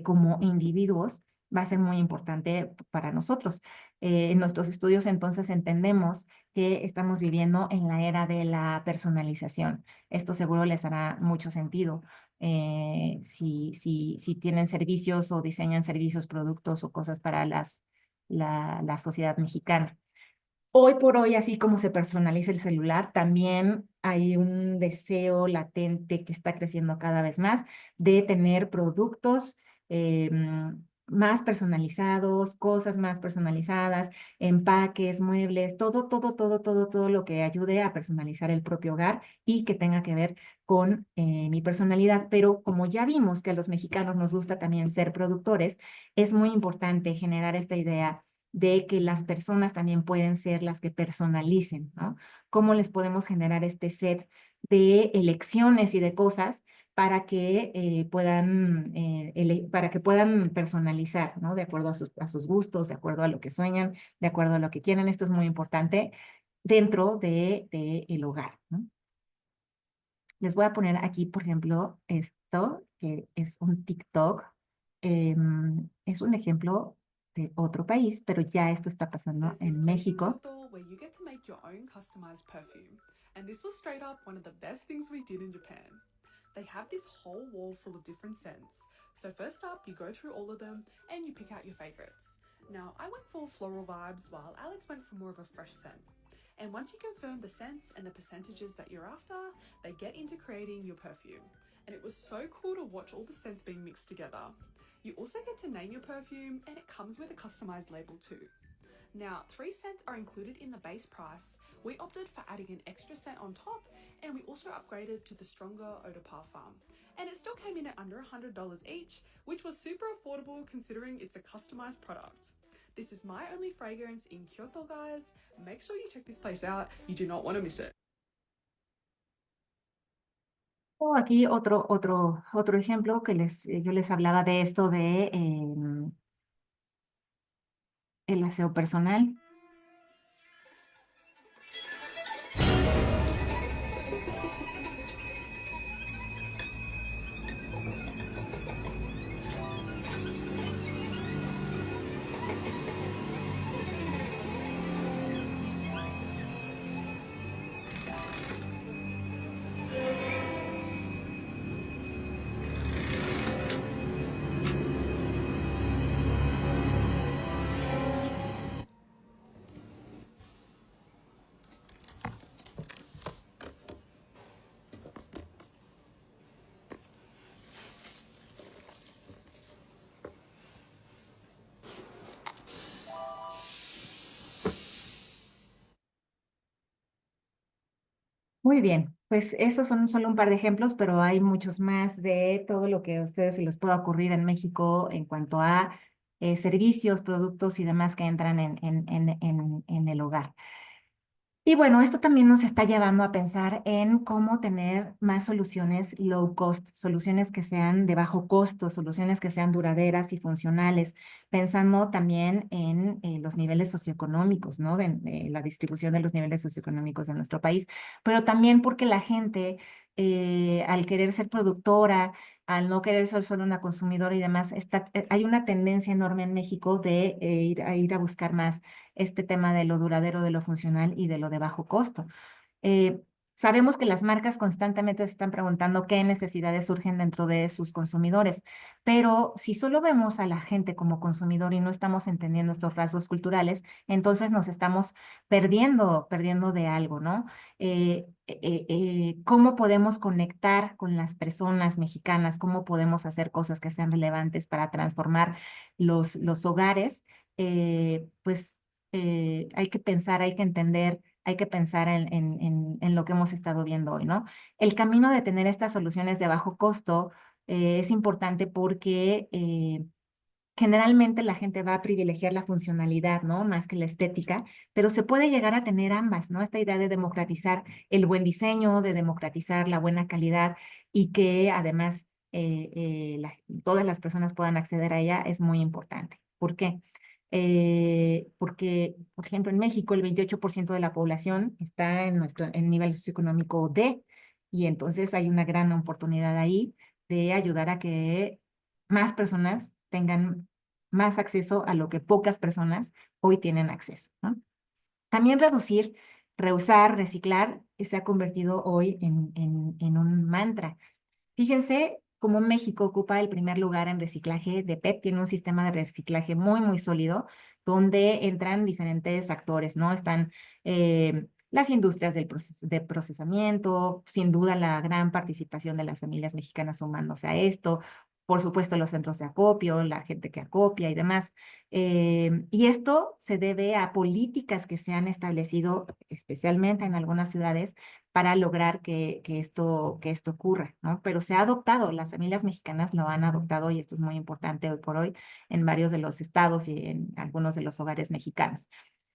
como individuos va a ser muy importante para nosotros. En nuestros estudios entonces entendemos que estamos viviendo en la era de la personalización. Esto seguro les hará mucho sentido. Si tienen servicios o diseñan servicios, productos o cosas para la sociedad mexicana. Hoy por hoy, así como se personaliza el celular, también hay un deseo latente que está creciendo cada vez más de tener productos más personalizados, cosas más personalizadas, empaques, muebles, todo lo que ayude a personalizar el propio hogar y que tenga que ver con mi personalidad. Pero como ya vimos que a los mexicanos nos gusta también ser productores, es muy importante generar esta idea de que las personas también pueden ser las que personalicen, ¿no? ¿Cómo les podemos generar este set de elecciones y de cosas para que para que puedan personalizar, ¿no? De acuerdo a sus gustos, de acuerdo a lo que sueñan, de acuerdo a lo que quieren? Esto es muy importante dentro de el hogar, ¿no? Les voy a poner aquí, por ejemplo, esto, que es un TikTok. Es un ejemplo de otro país, pero ya esto está pasando There's this en place in México. Kyoto where you get to make your own customized perfume. And this was straight up one of the best things we did in Japan. They have this whole wall full of different scents. So first up, you go through all of them and you pick out your favorites. Now, I went for floral vibes while Alex went for more of a fresh scent. And once you confirm the scents and the percentages that you're after, they get into creating your perfume. And it was so cool to watch all the scents being mixed together. You also get to name your perfume and it comes with a customized label too. Now, 3 scents are included in the base price. We opted for adding an extra scent on top and we also upgraded to the stronger Eau de Parfum. And it still came in at under $100 each, which was super affordable considering it's a customized product. This is my only fragrance in Kyoto, guys. Make sure you check this place out. You do not want to miss it. Aquí otro ejemplo que yo les hablaba de esto de el aseo personal. Muy bien, pues esos son solo un par de ejemplos, pero hay muchos más de todo lo que a ustedes se les pueda ocurrir en México en cuanto a servicios, productos y demás que entran en el hogar. Y bueno, esto también nos está llevando a pensar en cómo tener más soluciones low cost, soluciones que sean de bajo costo, soluciones que sean duraderas y funcionales, pensando también en los niveles socioeconómicos, ¿no? De la distribución de los niveles socioeconómicos de nuestro país, pero también porque la gente, al querer ser productora, al no querer ser solo una consumidora y demás, hay una tendencia enorme en México de ir a buscar más este tema de lo duradero, de lo funcional y de lo de bajo costo. Eh, Sabemos que las marcas constantemente se están preguntando qué necesidades surgen dentro de sus consumidores, pero si solo vemos a la gente como consumidor y no estamos entendiendo estos rasgos culturales, entonces nos estamos perdiendo de algo, ¿no? ¿Cómo podemos conectar con las personas mexicanas? ¿Cómo podemos hacer cosas que sean relevantes para transformar los hogares? Pues hay que pensar, hay que entender, hay que pensar en lo que hemos estado viendo hoy, ¿no? El camino de tener estas soluciones de bajo costo es importante porque generalmente la gente va a privilegiar la funcionalidad, ¿no? Más que la estética, pero se puede llegar a tener ambas, ¿no? Esta idea de democratizar el buen diseño, de democratizar la buena calidad y que además todas las personas puedan acceder a ella es muy importante. ¿Por qué? Porque, por ejemplo, en México el 28% de la población está en nivel socioeconómico D y entonces hay una gran oportunidad ahí de ayudar a que más personas tengan más acceso a lo que pocas personas hoy tienen acceso, ¿no? También reusar, reciclar, se ha convertido hoy en un mantra. Fíjense cómo México ocupa el primer lugar en reciclaje de PET, tiene un sistema de reciclaje muy, muy sólido, donde entran diferentes actores, ¿no? Están las industrias de procesamiento, sin duda la gran participación de las familias mexicanas sumándose a esto, por supuesto los centros de acopio, la gente que acopia y demás. Y esto se debe a políticas que se han establecido, especialmente en algunas ciudades, para lograr que esto ocurra, ¿no? Pero se ha adoptado, las familias mexicanas lo han adoptado y esto es muy importante hoy por hoy en varios de los estados y en algunos de los hogares mexicanos.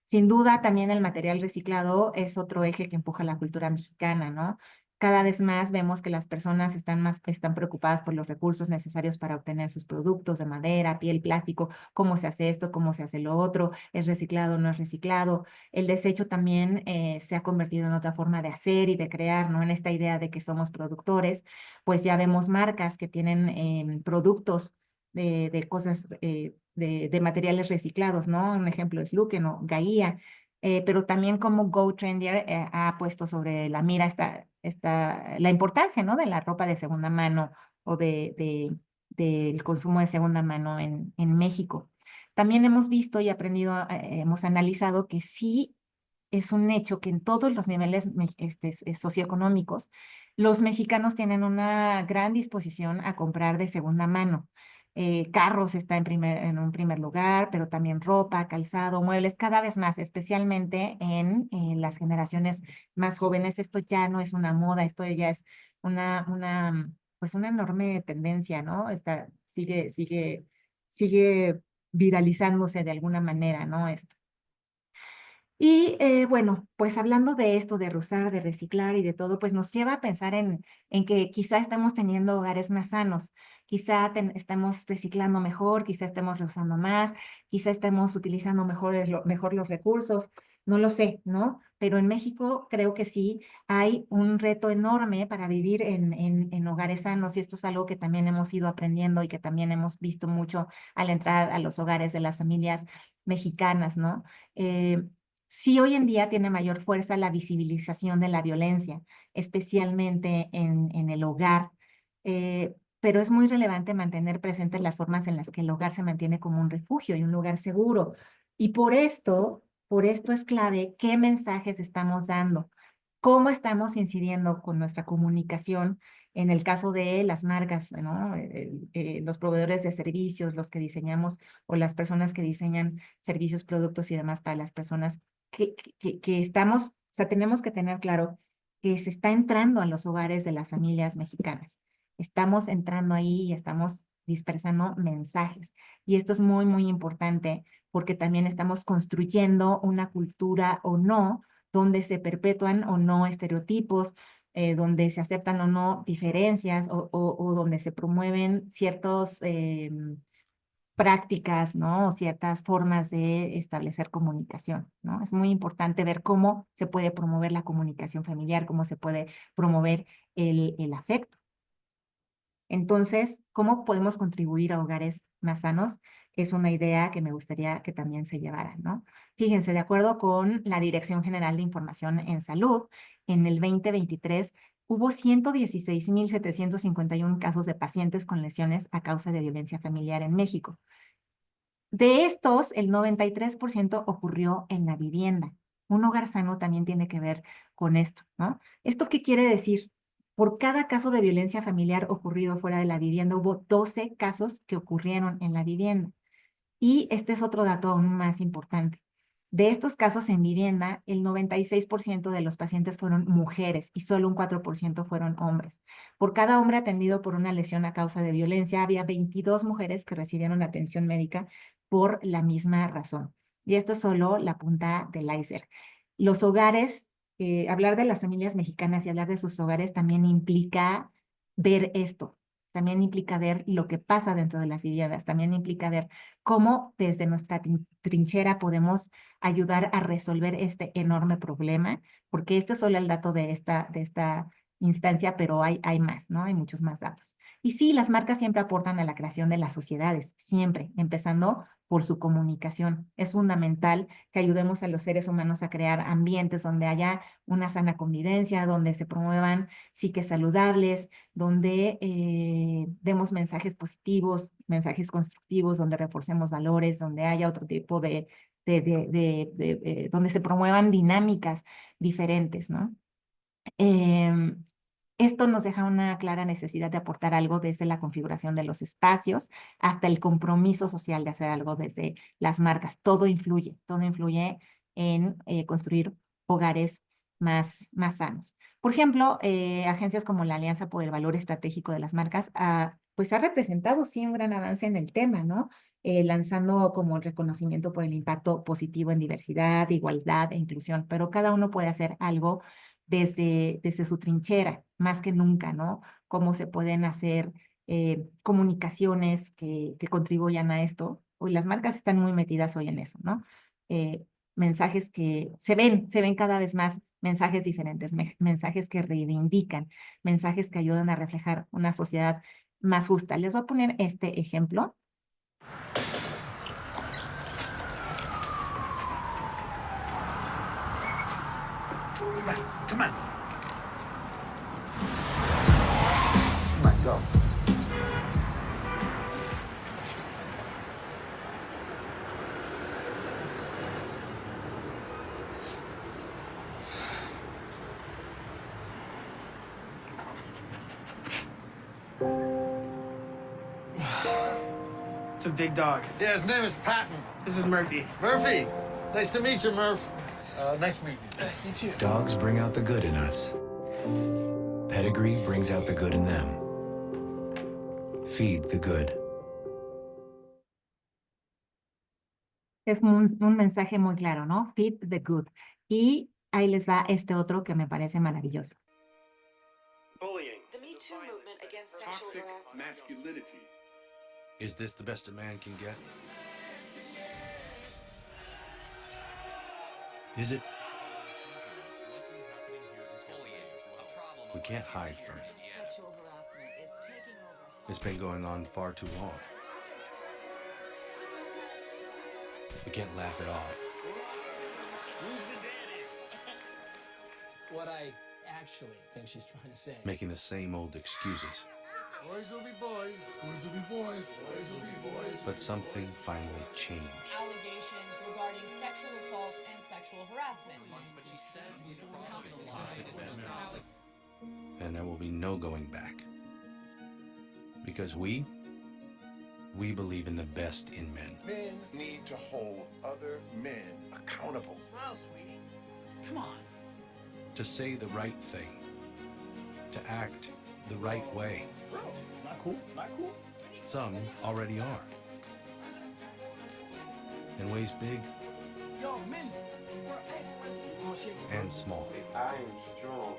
Sin duda, también el material reciclado es otro eje que empuja la cultura mexicana, ¿no? Cada vez más vemos que las personas están preocupadas por los recursos necesarios para obtener sus productos de madera, piel, plástico, cómo se hace esto, cómo se hace lo otro, es reciclado o no es reciclado. El desecho también se ha convertido en otra forma de hacer y de crear, ¿no? En esta idea de que somos productores, pues ya vemos marcas que tienen productos de cosas, de materiales reciclados, ¿no? Un ejemplo es Luken o Gaia, pero también como GoTrendier ha puesto sobre la mira la importancia, ¿no? De la ropa de segunda mano o del consumo de segunda mano en México. También hemos visto y aprendido, hemos analizado que sí es un hecho que en todos los niveles socioeconómicos, los mexicanos tienen una gran disposición a comprar de segunda mano. Carros está en un primer lugar, pero también ropa, calzado, muebles, cada vez más, especialmente en las generaciones más jóvenes. Esto ya no es una moda, esto ya es pues una enorme tendencia, ¿no? Sigue viralizándose de alguna manera, ¿no? Esto. Y bueno, pues hablando de esto, de reusar, de reciclar y de todo, pues nos lleva a pensar en que quizá estamos teniendo hogares más sanos, quizá estamos reciclando mejor, quizá estemos reusando más, quizá estemos utilizando mejor los recursos, no lo sé, ¿no? Pero en México creo que sí hay un reto enorme para vivir en hogares sanos y esto es algo que también hemos ido aprendiendo y que también hemos visto mucho al entrar a los hogares de las familias mexicanas, ¿no? Sí, hoy en día tiene mayor fuerza la visibilización de la violencia, especialmente en el hogar, pero es muy relevante mantener presentes las formas en las que el hogar se mantiene como un refugio y un lugar seguro. Y por esto es clave qué mensajes estamos dando, cómo estamos incidiendo con nuestra comunicación en el caso de las marcas, ¿no? Los proveedores de servicios, los que diseñamos o las personas que diseñan servicios, productos y demás para las personas que estamos, o sea, tenemos que tener claro que se está entrando a los hogares de las familias mexicanas. Estamos entrando ahí y estamos dispersando mensajes. Y esto es muy, muy importante porque también estamos construyendo una cultura o no, donde se perpetúan o no estereotipos, donde se aceptan o no diferencias o donde se promueven ciertos prácticas, ¿no? O ciertas formas de establecer comunicación, ¿no? Es muy importante ver cómo se puede promover la comunicación familiar, cómo se puede promover el afecto. Entonces, ¿cómo podemos contribuir a hogares más sanos? Es una idea que me gustaría que también se llevara, ¿no? Fíjense, de acuerdo con la Dirección General de Información en Salud, en el 2023 hubo 116,751 casos de pacientes con lesiones a causa de violencia familiar en México. De estos, el 93% ocurrió en la vivienda. Un hogar sano también tiene que ver con esto, ¿no? ¿Esto qué quiere decir? Por cada caso de violencia familiar ocurrido fuera de la vivienda, hubo 12 casos que ocurrieron en la vivienda. Y este es otro dato aún más importante. De estos casos en vivienda, el 96% de los pacientes fueron mujeres y solo un 4% fueron hombres. Por cada hombre atendido por una lesión a causa de violencia, había 22 mujeres que recibieron atención médica por la misma razón. Y esto es solo la punta del iceberg. Los hogares, hablar de las familias mexicanas y hablar de sus hogares también implica ver esto, también implica ver lo que pasa dentro de las viviendas, también implica ver cómo desde nuestra trinchera podemos ayudar a resolver este enorme problema, porque este es solo el dato de esta instancia, pero hay más, ¿no? Hay muchos más datos. Y sí, las marcas siempre aportan a la creación de las sociedades, siempre, empezando por su comunicación. Es fundamental que ayudemos a los seres humanos a crear ambientes donde haya una sana convivencia, donde se promuevan psiques saludables, donde demos mensajes positivos, mensajes constructivos, donde reforcemos valores, donde haya otro tipo donde se promuevan dinámicas diferentes, ¿no? Esto nos deja una clara necesidad de aportar algo desde la configuración de los espacios hasta el compromiso social de hacer algo desde las marcas. Todo influye en construir hogares más sanos. Por ejemplo, agencias como la Alianza por el Valor Estratégico de las Marcas, pues ha representado sí un gran avance en el tema, ¿no? Lanzando como el reconocimiento por el impacto positivo en diversidad, igualdad e inclusión, pero cada uno puede hacer algo desde su trinchera, más que nunca, ¿no? Cómo se pueden hacer comunicaciones que contribuyan a esto. Hoy las marcas están muy metidas hoy en eso, ¿no? Mensajes que se ven cada vez más mensajes diferentes, mensajes que reivindican, mensajes que ayudan a reflejar una sociedad más justa. Les voy a poner este ejemplo. Come on. Come on, go. It's a big dog. Yeah, his name is Patton. This is Murphy. Murphy. Nice to meet you, Murph. Nice meeting you. You too. Dogs bring out the good in us. Pedigree brings out the good in them. Feed the good. Es un mensaje muy claro, ¿no? Feed the good. Y ahí les va este otro que me parece maravilloso. Bullying. The Me Too movement against sexual Toxic harassment. masculinity. Is this the best a man can get? Is it? We can't hide from it. Sexual harassment is taking over. It's been going on far too long. We can't laugh it off. What I actually think she's trying to say. Making the same old excuses. Boys will be boys. Boys will be boys. Boys will be boys. But something finally changed. Allegations regarding sexual assault and sexual harassment. And there will be no going back. Because we believe in the best in men. Men need to hold other men accountable. Smile, sweetie. Come on. to say the right thing, to act the right way. Not cool? Not cool? Some already are. In ways big and small. I am strong.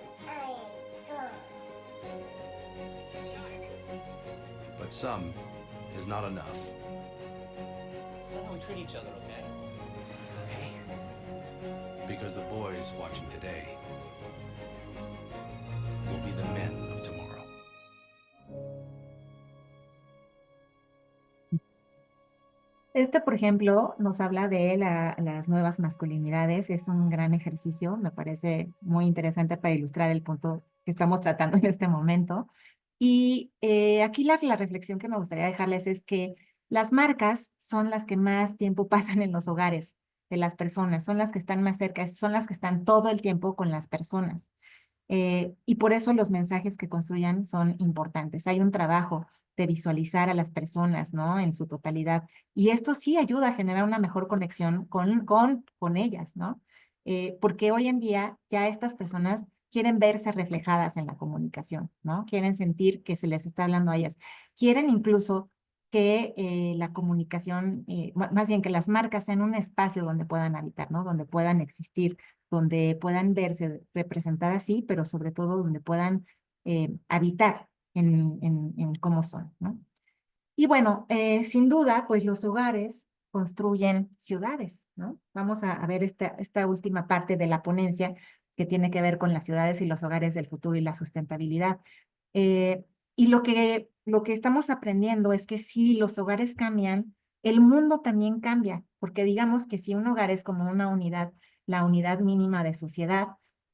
But some is not enough. That's not how we treat each other, okay? Okay. Because the boys watching today will be the men of tomorrow. Este, por ejemplo, nos habla de las nuevas masculinidades. Es un gran ejercicio, me parece muy interesante para ilustrar el punto que estamos tratando en este momento. Y aquí la reflexión que me gustaría dejarles es que las marcas son las que más tiempo pasan en los hogares de las personas, son las que están más cerca, son las que están todo el tiempo con las personas. Y por eso los mensajes que construyan son importantes. Hay un trabajo de visualizar a las personas, ¿no? En su totalidad. Y esto sí ayuda a generar una mejor conexión con ellas, ¿no? Porque hoy en día ya estas personas quieren verse reflejadas en la comunicación, ¿no? Quieren sentir que se les está hablando a ellas. Quieren incluso que la comunicación, más bien que las marcas sean un espacio donde puedan habitar, ¿no? Donde puedan existir, donde puedan verse representadas, sí, pero sobre todo donde puedan habitar en cómo son, ¿no? Y bueno, sin duda, pues los hogares construyen ciudades, ¿no? Vamos a ver esta última parte de la ponencia que tiene que ver con las ciudades y los hogares del futuro y la sustentabilidad. Y lo que estamos aprendiendo es que si los hogares cambian, el mundo también cambia, porque digamos que si un hogar es como una unidad, la unidad mínima de sociedad,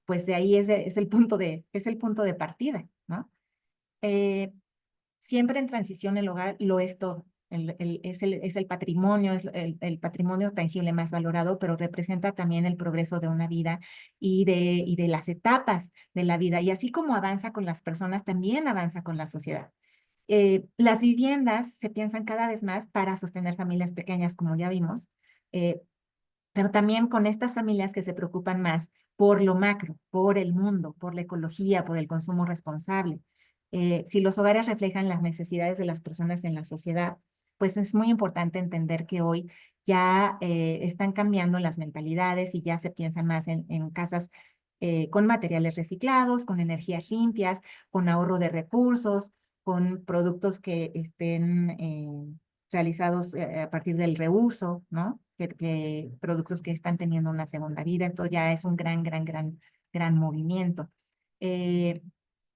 pues de ahí es el punto de partida, ¿no? Siempre en transición el hogar lo es todo. Es el patrimonio, es el patrimonio tangible más valorado, pero representa también el progreso de una vida y de las etapas de la vida. Y así como avanza con las personas, también avanza con la sociedad. Las viviendas se piensan cada vez más para sostener familias pequeñas, como ya vimos, pero también con estas familias que se preocupan más por lo macro, por el mundo, por la ecología, por el consumo responsable. Si los hogares reflejan las necesidades de las personas en la sociedad, pues es muy importante entender que hoy ya están cambiando las mentalidades y ya se piensan más en casas con materiales reciclados, con energías limpias, con ahorro de recursos, con productos que estén realizados a partir del reuso, ¿no? Productos que están teniendo una segunda vida. Esto ya es un gran movimiento.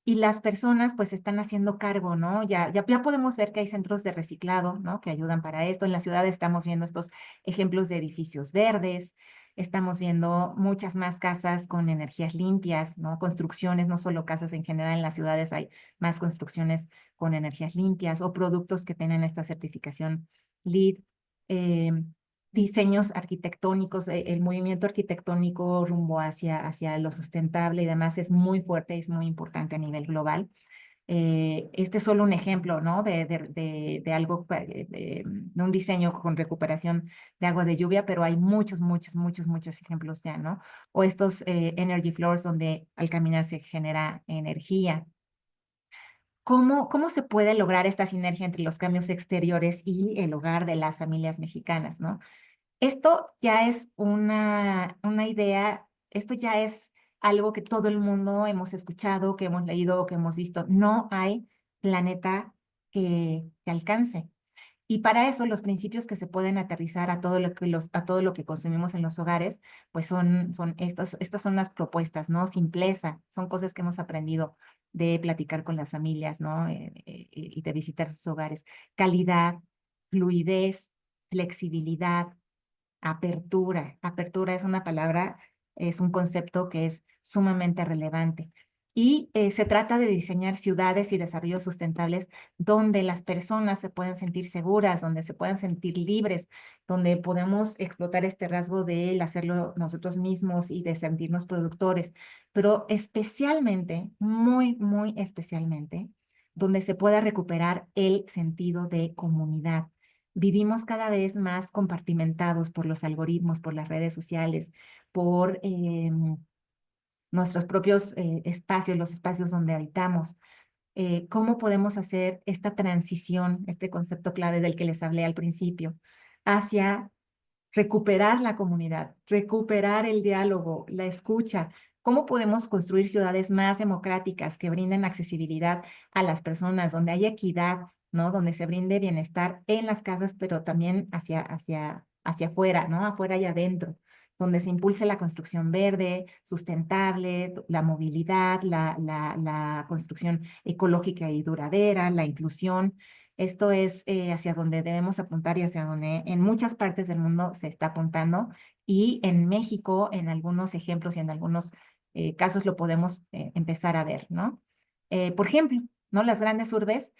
Y las personas pues están haciendo cargo, ¿no? Ya podemos ver que hay centros de reciclado, ¿no? Que ayudan para esto. En la ciudad estamos viendo estos ejemplos de edificios verdes, estamos viendo muchas más casas con energías limpias, ¿no? Construcciones, no solo casas en general, en las ciudades hay más construcciones con energías limpias o productos que tienen esta certificación LEED. Diseños arquitectónicos, el movimiento arquitectónico rumbo hacia lo sustentable y demás es muy fuerte y es muy importante a nivel global. Este es solo un ejemplo, ¿no? De algo, de un diseño con recuperación de agua de lluvia, pero hay muchos ejemplos ya, ¿no? O estos energy floors donde al caminar se genera energía. ¿Cómo se puede lograr esta sinergia entre los cambios exteriores y el hogar de las familias mexicanas, ¿no? Esto ya es una idea, esto ya es algo que todo el mundo hemos escuchado, que hemos leído, que hemos visto. No hay planeta que alcance. Y para eso los principios que se pueden aterrizar a a todo lo que consumimos en los hogares, pues son estas son las propuestas, ¿no? Simpleza, son cosas que hemos aprendido de platicar con las familias, ¿no? Y de visitar sus hogares. Calidad, fluidez, flexibilidad, apertura. Apertura es una palabra, es un concepto que es sumamente relevante. Y se trata de diseñar ciudades y desarrollos sustentables donde las personas se puedan sentir seguras, donde se puedan sentir libres, donde podemos explotar este rasgo de el hacerlo nosotros mismos y de sentirnos productores, pero especialmente, muy especialmente, donde se pueda recuperar el sentido de comunidad. Vivimos cada vez más compartimentados por los algoritmos, por las redes sociales, por nuestros propios espacios, los espacios donde habitamos. ¿Cómo podemos hacer esta transición, este concepto clave del que les hablé al principio, hacia recuperar la comunidad, recuperar el diálogo, la escucha? ¿Cómo podemos construir ciudades más democráticas que brinden accesibilidad a las personas, donde haya equidad, ¿no? Donde se brinde bienestar en las casas, pero también hacia afuera, ¿no? Afuera y adentro, donde se impulse la construcción verde, sustentable, la movilidad, la construcción ecológica y duradera, la inclusión. Esto es hacia donde debemos apuntar y hacia donde en muchas partes del mundo se está apuntando, y en México, en algunos ejemplos y en algunos casos lo podemos empezar a ver, ¿no? Por ejemplo, ¿no? Las grandes urbes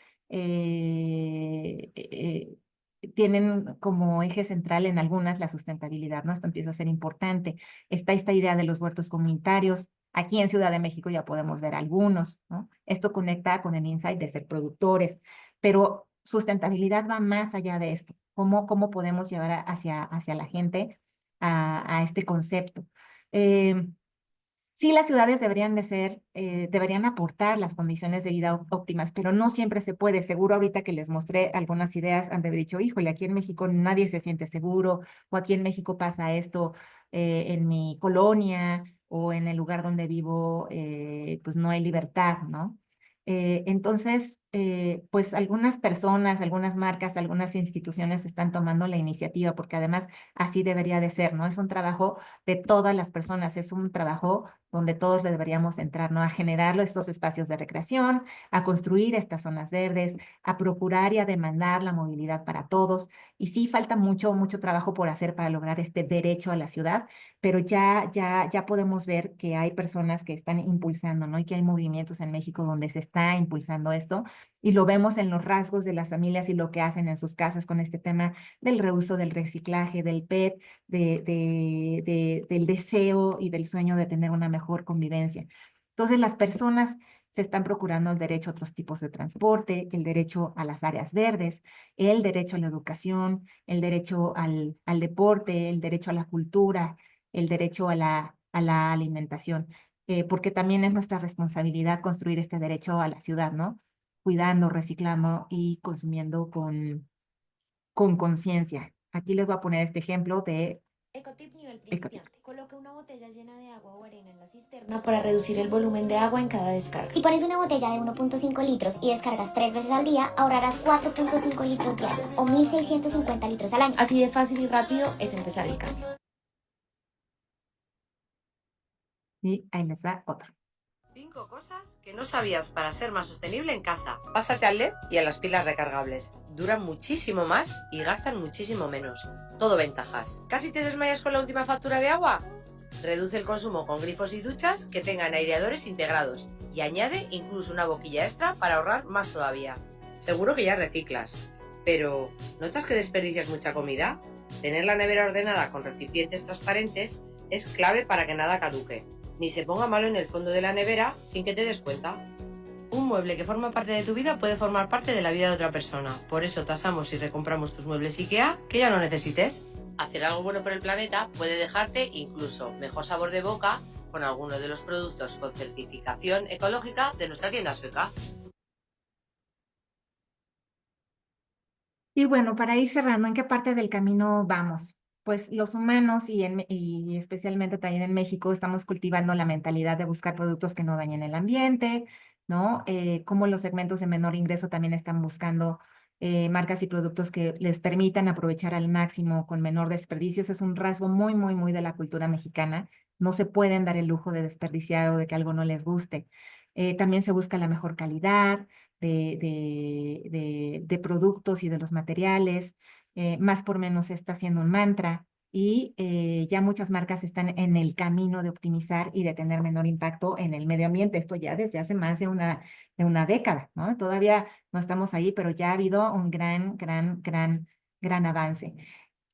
tienen como eje central en algunas la sustentabilidad, ¿no? Esto empieza a ser importante. Está esta idea de los huertos comunitarios. Aquí en Ciudad de México ya podemos ver algunos, ¿no? Esto conecta con el insight de ser productores, pero sustentabilidad va más allá de esto. ¿Cómo podemos llevar hacia la gente a este concepto? Sí, las ciudades deberían aportar las condiciones de vida óptimas, pero no siempre se puede. Seguro ahorita que les mostré algunas ideas han de haber dicho, híjole, aquí en México nadie se siente seguro, o aquí en México pasa esto, en mi colonia o en el lugar donde vivo, pues no hay libertad, ¿no? Entonces, pues algunas personas, algunas marcas, algunas instituciones están tomando la iniciativa, porque además así debería de ser, ¿no? Es un trabajo de todas las personas, es un trabajo donde todos le deberíamos entrar, ¿no? A generar estos espacios de recreación, a construir estas zonas verdes, a procurar y a demandar la movilidad para todos. Y sí, falta mucho trabajo por hacer para lograr este derecho a la ciudad, pero ya podemos ver que hay personas que están impulsando, ¿no? Y que hay movimientos en México donde se está impulsando esto, y lo vemos en los rasgos de las familias y lo que hacen en sus casas con este tema del reuso, del reciclaje, del PET, del deseo y del sueño de tener una mejor convivencia. Entonces, las personas se están procurando el derecho a otros tipos de transporte, el derecho a las áreas verdes, el derecho a la educación, el derecho al deporte, el derecho a la cultura, el derecho a la alimentación, porque también es nuestra responsabilidad construir este derecho a la ciudad, ¿no? Cuidando, reciclando y consumiendo con conciencia. Aquí les voy a poner este ejemplo de Ecotip nivel principiante. Coloca una botella llena de agua o arena en la cisterna para reducir el volumen de agua en cada descarga. Si pones una botella de 1.5 litros y descargas 3 veces al día, ahorrarás 4.5 litros diarios o 1.650 litros al año. Así de fácil y rápido es empezar el cambio. Y ahí les va otro. 5 cosas que no sabías para ser más sostenible en casa. Pásate al LED y a las pilas recargables. Duran muchísimo más y gastan muchísimo menos. Todo ventajas. ¿Casi te desmayas con la última factura de agua? Reduce el consumo con grifos y duchas que tengan aireadores integrados y añade incluso una boquilla extra para ahorrar más todavía. Seguro que ya reciclas, pero ¿notas que desperdicias mucha comida? Tener la nevera ordenada con recipientes transparentes es clave para que nada caduque, ni se ponga malo en el fondo de la nevera sin que te des cuenta. Un mueble que forma parte de tu vida puede formar parte de la vida de otra persona. Por eso tasamos y recompramos tus muebles IKEA que ya no necesites. Hacer algo bueno por el planeta puede dejarte incluso mejor sabor de boca con algunos de los productos con certificación ecológica de nuestra tienda sueca. Y bueno, para ir cerrando, ¿en qué parte del camino vamos? Pues los humanos y especialmente también en México estamos cultivando la mentalidad de buscar productos que no dañen el ambiente, ¿no? Como los segmentos de menor ingreso también están buscando marcas y productos que les permitan aprovechar al máximo con menor desperdicio. Ese es un rasgo muy de la cultura mexicana. No se pueden dar el lujo de desperdiciar o de que algo no les guste. También se busca la mejor calidad de productos y de los materiales. Más por menos está siendo un mantra, y ya muchas marcas están en el camino de optimizar y de tener menor impacto en el medio ambiente. Esto ya desde hace más de una década, ¿no? Todavía no estamos ahí, pero ya ha habido un gran avance.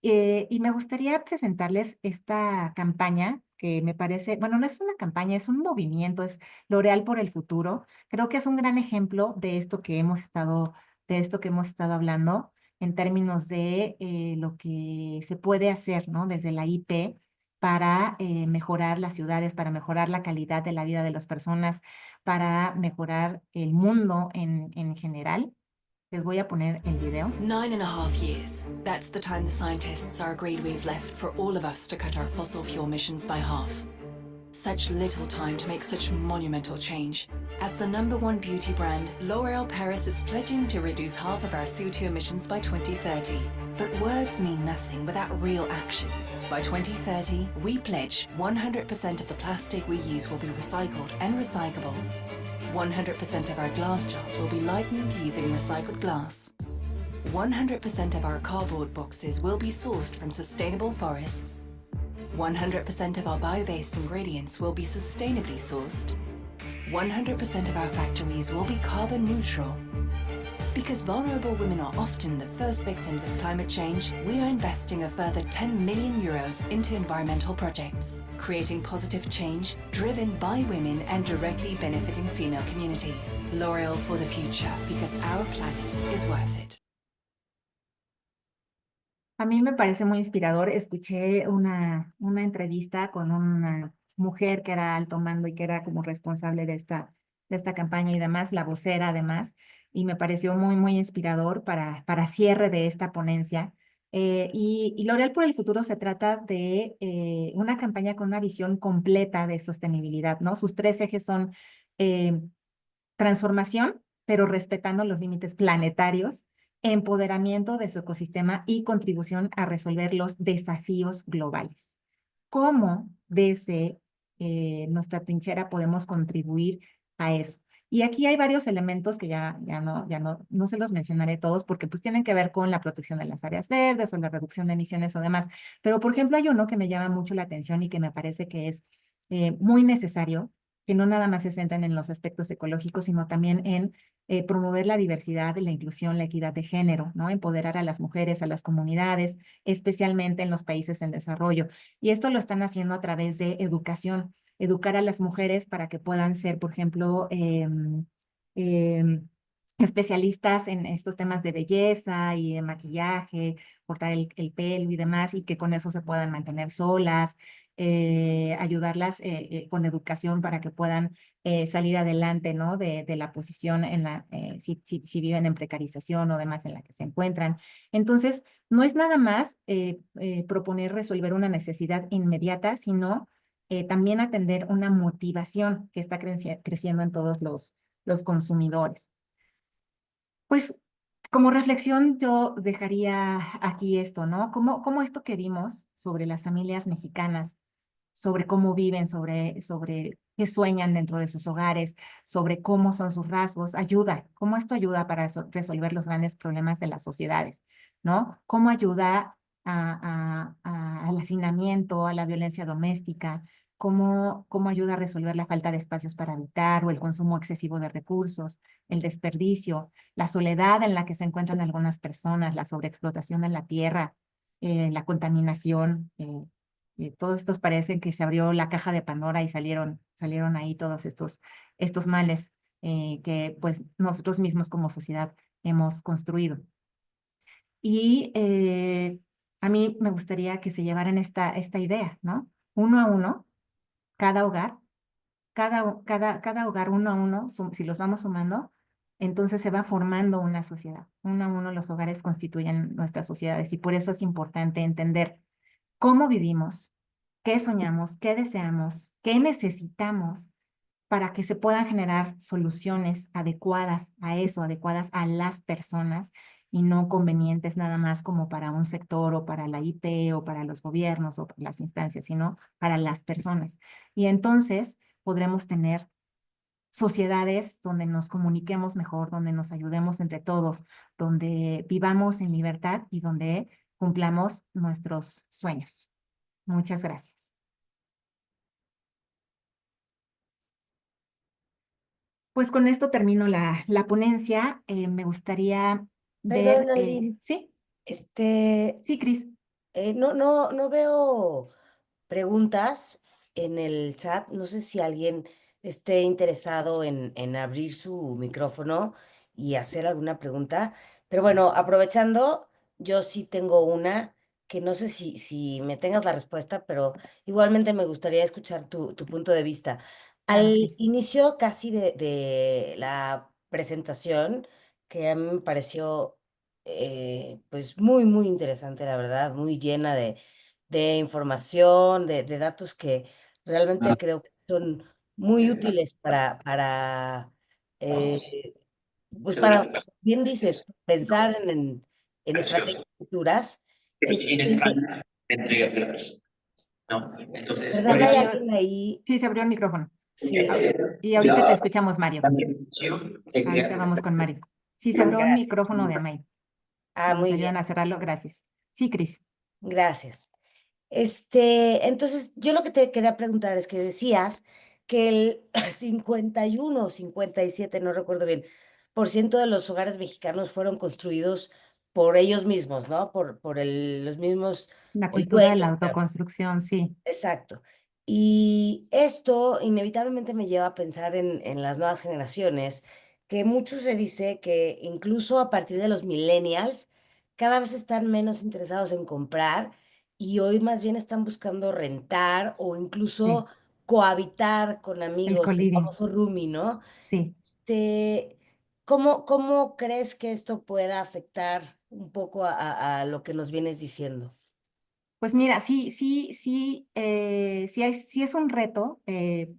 Y me gustaría presentarles esta campaña que me parece, bueno, no es una campaña, es un movimiento, es L'Oréal por el futuro. Creo que es un gran ejemplo de esto que hemos estado hablando en términos de lo que se puede hacer, ¿no? Desde la IP para mejorar las ciudades, para mejorar la calidad de la vida de las personas, para mejorar el mundo en general. Les voy a poner el video. 9.5 years. That's the time the scientists are agreed we've left for all of us to cut our fossil fuel emissions by half. Such little time to make such monumental change. As the #1 beauty brand, L'Oréal Paris is pledging to reduce half of our CO2 emissions by 2030. But words mean nothing without real actions. By 2030, we pledge 100% of the plastic we use will be recycled and recyclable. 100% of our glass jars will be lightened using recycled glass. 100% of our cardboard boxes will be sourced from sustainable forests. 100% of our bio-based ingredients will be sustainably sourced. 100% of our factories will be carbon neutral. Because vulnerable women are often the first victims of climate change, we are investing a further 10 million euros into environmental projects, creating positive change driven by women and directly benefiting female communities. L'Oréal for the future, because our planet is worth it. A mí me parece muy inspirador. Escuché una entrevista con una mujer que era alto mando y que era como responsable de esta campaña y demás, la vocera además, y me pareció muy inspirador para cierre de esta ponencia. Y L'Oréal por el futuro se trata de una campaña con una visión completa de sostenibilidad, ¿no? Sus 3 ejes son transformación, pero respetando los límites planetarios, empoderamiento de su ecosistema y contribución a resolver los desafíos globales. ¿Cómo desde nuestra trinchera podemos contribuir a eso? Y aquí hay varios elementos que ya no se los mencionaré todos porque pues tienen que ver con la protección de las áreas verdes o la reducción de emisiones o demás. Pero por ejemplo hay uno que me llama mucho la atención y que me parece que es muy necesario, que no nada más se centran en los aspectos ecológicos, sino también en promover la diversidad, la inclusión, la equidad de género, ¿no? Empoderar a las mujeres, a las comunidades, especialmente en los países en desarrollo. Y esto lo están haciendo a través de educación, educar a las mujeres para que puedan ser, por ejemplo, especialistas en estos temas de belleza y de maquillaje, cortar el pelo y demás, y que con eso se puedan mantener solas, ayudarlas con educación para que puedan salir adelante, ¿no? De la posición en si viven en precarización o demás en la que se encuentran. Entonces, no es nada más proponer resolver una necesidad inmediata, sino también atender una motivación que está creciendo en todos los consumidores. Pues como reflexión yo dejaría aquí esto, ¿no? Cómo esto que vimos sobre las familias mexicanas, sobre cómo viven, sobre qué sueñan dentro de sus hogares, sobre cómo son sus rasgos, cómo esto ayuda para resolver los grandes problemas de las sociedades, ¿no? Cómo ayuda al hacinamiento, a la violencia doméstica, cómo ayuda a resolver la falta de espacios para habitar o el consumo excesivo de recursos, el desperdicio, la soledad en la que se encuentran algunas personas, la sobreexplotación de la tierra, la contaminación. Todos estos parecen que se abrió la caja de Pandora y salieron ahí todos estos males que pues nosotros mismos como sociedad hemos construido. Y a mí me gustaría que se llevaran esta idea, ¿no? Uno a uno, cada hogar uno a uno, si los vamos sumando, entonces se va formando una sociedad. Uno a uno los hogares constituyen nuestras sociedades y por eso es importante entender cómo vivimos, qué soñamos, qué deseamos, qué necesitamos para que se puedan generar soluciones adecuadas a eso, adecuadas a las personas y no convenientes nada más como para un sector o para la IP o para los gobiernos o para las instancias, sino para las personas. Y entonces podremos tener sociedades donde nos comuniquemos mejor, donde nos ayudemos entre todos, donde vivamos en libertad y donde cumplamos nuestros sueños. Muchas gracias. Pues con esto termino la ponencia. Me gustaría ver... Perdón, Aline. ¿Sí? Sí, Cris. No veo preguntas en el chat. No sé si alguien esté interesado en abrir su micrófono y hacer alguna pregunta. Pero bueno, aprovechando, yo sí tengo una que no sé si me tengas la respuesta, pero igualmente me gustaría escuchar tu punto de vista. Claro, Al Cris. inicio casi de la presentación, que a mí me pareció pues muy, muy interesante, la verdad, muy llena de información, de datos que realmente creo que son muy útiles pues para, bien dices, pensar en estrategias futuras. ¿Verdad? Se Hay abrió, alguien ahí. sí, se abrió el micrófono. Sí, Y ahorita te escuchamos, Mario. Ahorita vamos con Mario. Sí, se abrió el gracias. micrófono de Amay. Ah, Si nos muy bien, ayudan a cerrarlo, gracias. Sí, Cris. gracias. Entonces, yo lo que te quería preguntar es que decías que el 51 o 57, no recuerdo bien, por ciento de los hogares mexicanos fueron construidos por ellos mismos, ¿no? Los mismos, La el cultura de dueño. la autoconstrucción, sí, Exacto. Y esto inevitablemente me lleva a pensar en las nuevas generaciones, que mucho se dice que incluso a partir de los millennials, cada vez están menos interesados en comprar y hoy más bien están buscando rentar o sí. incluso cohabitar con El amigos, el coliving, famoso roomie, ¿no? sí. Este, ¿cómo crees que esto pueda afectar un poco a lo que nos vienes diciendo? Pues mira, sí es un reto,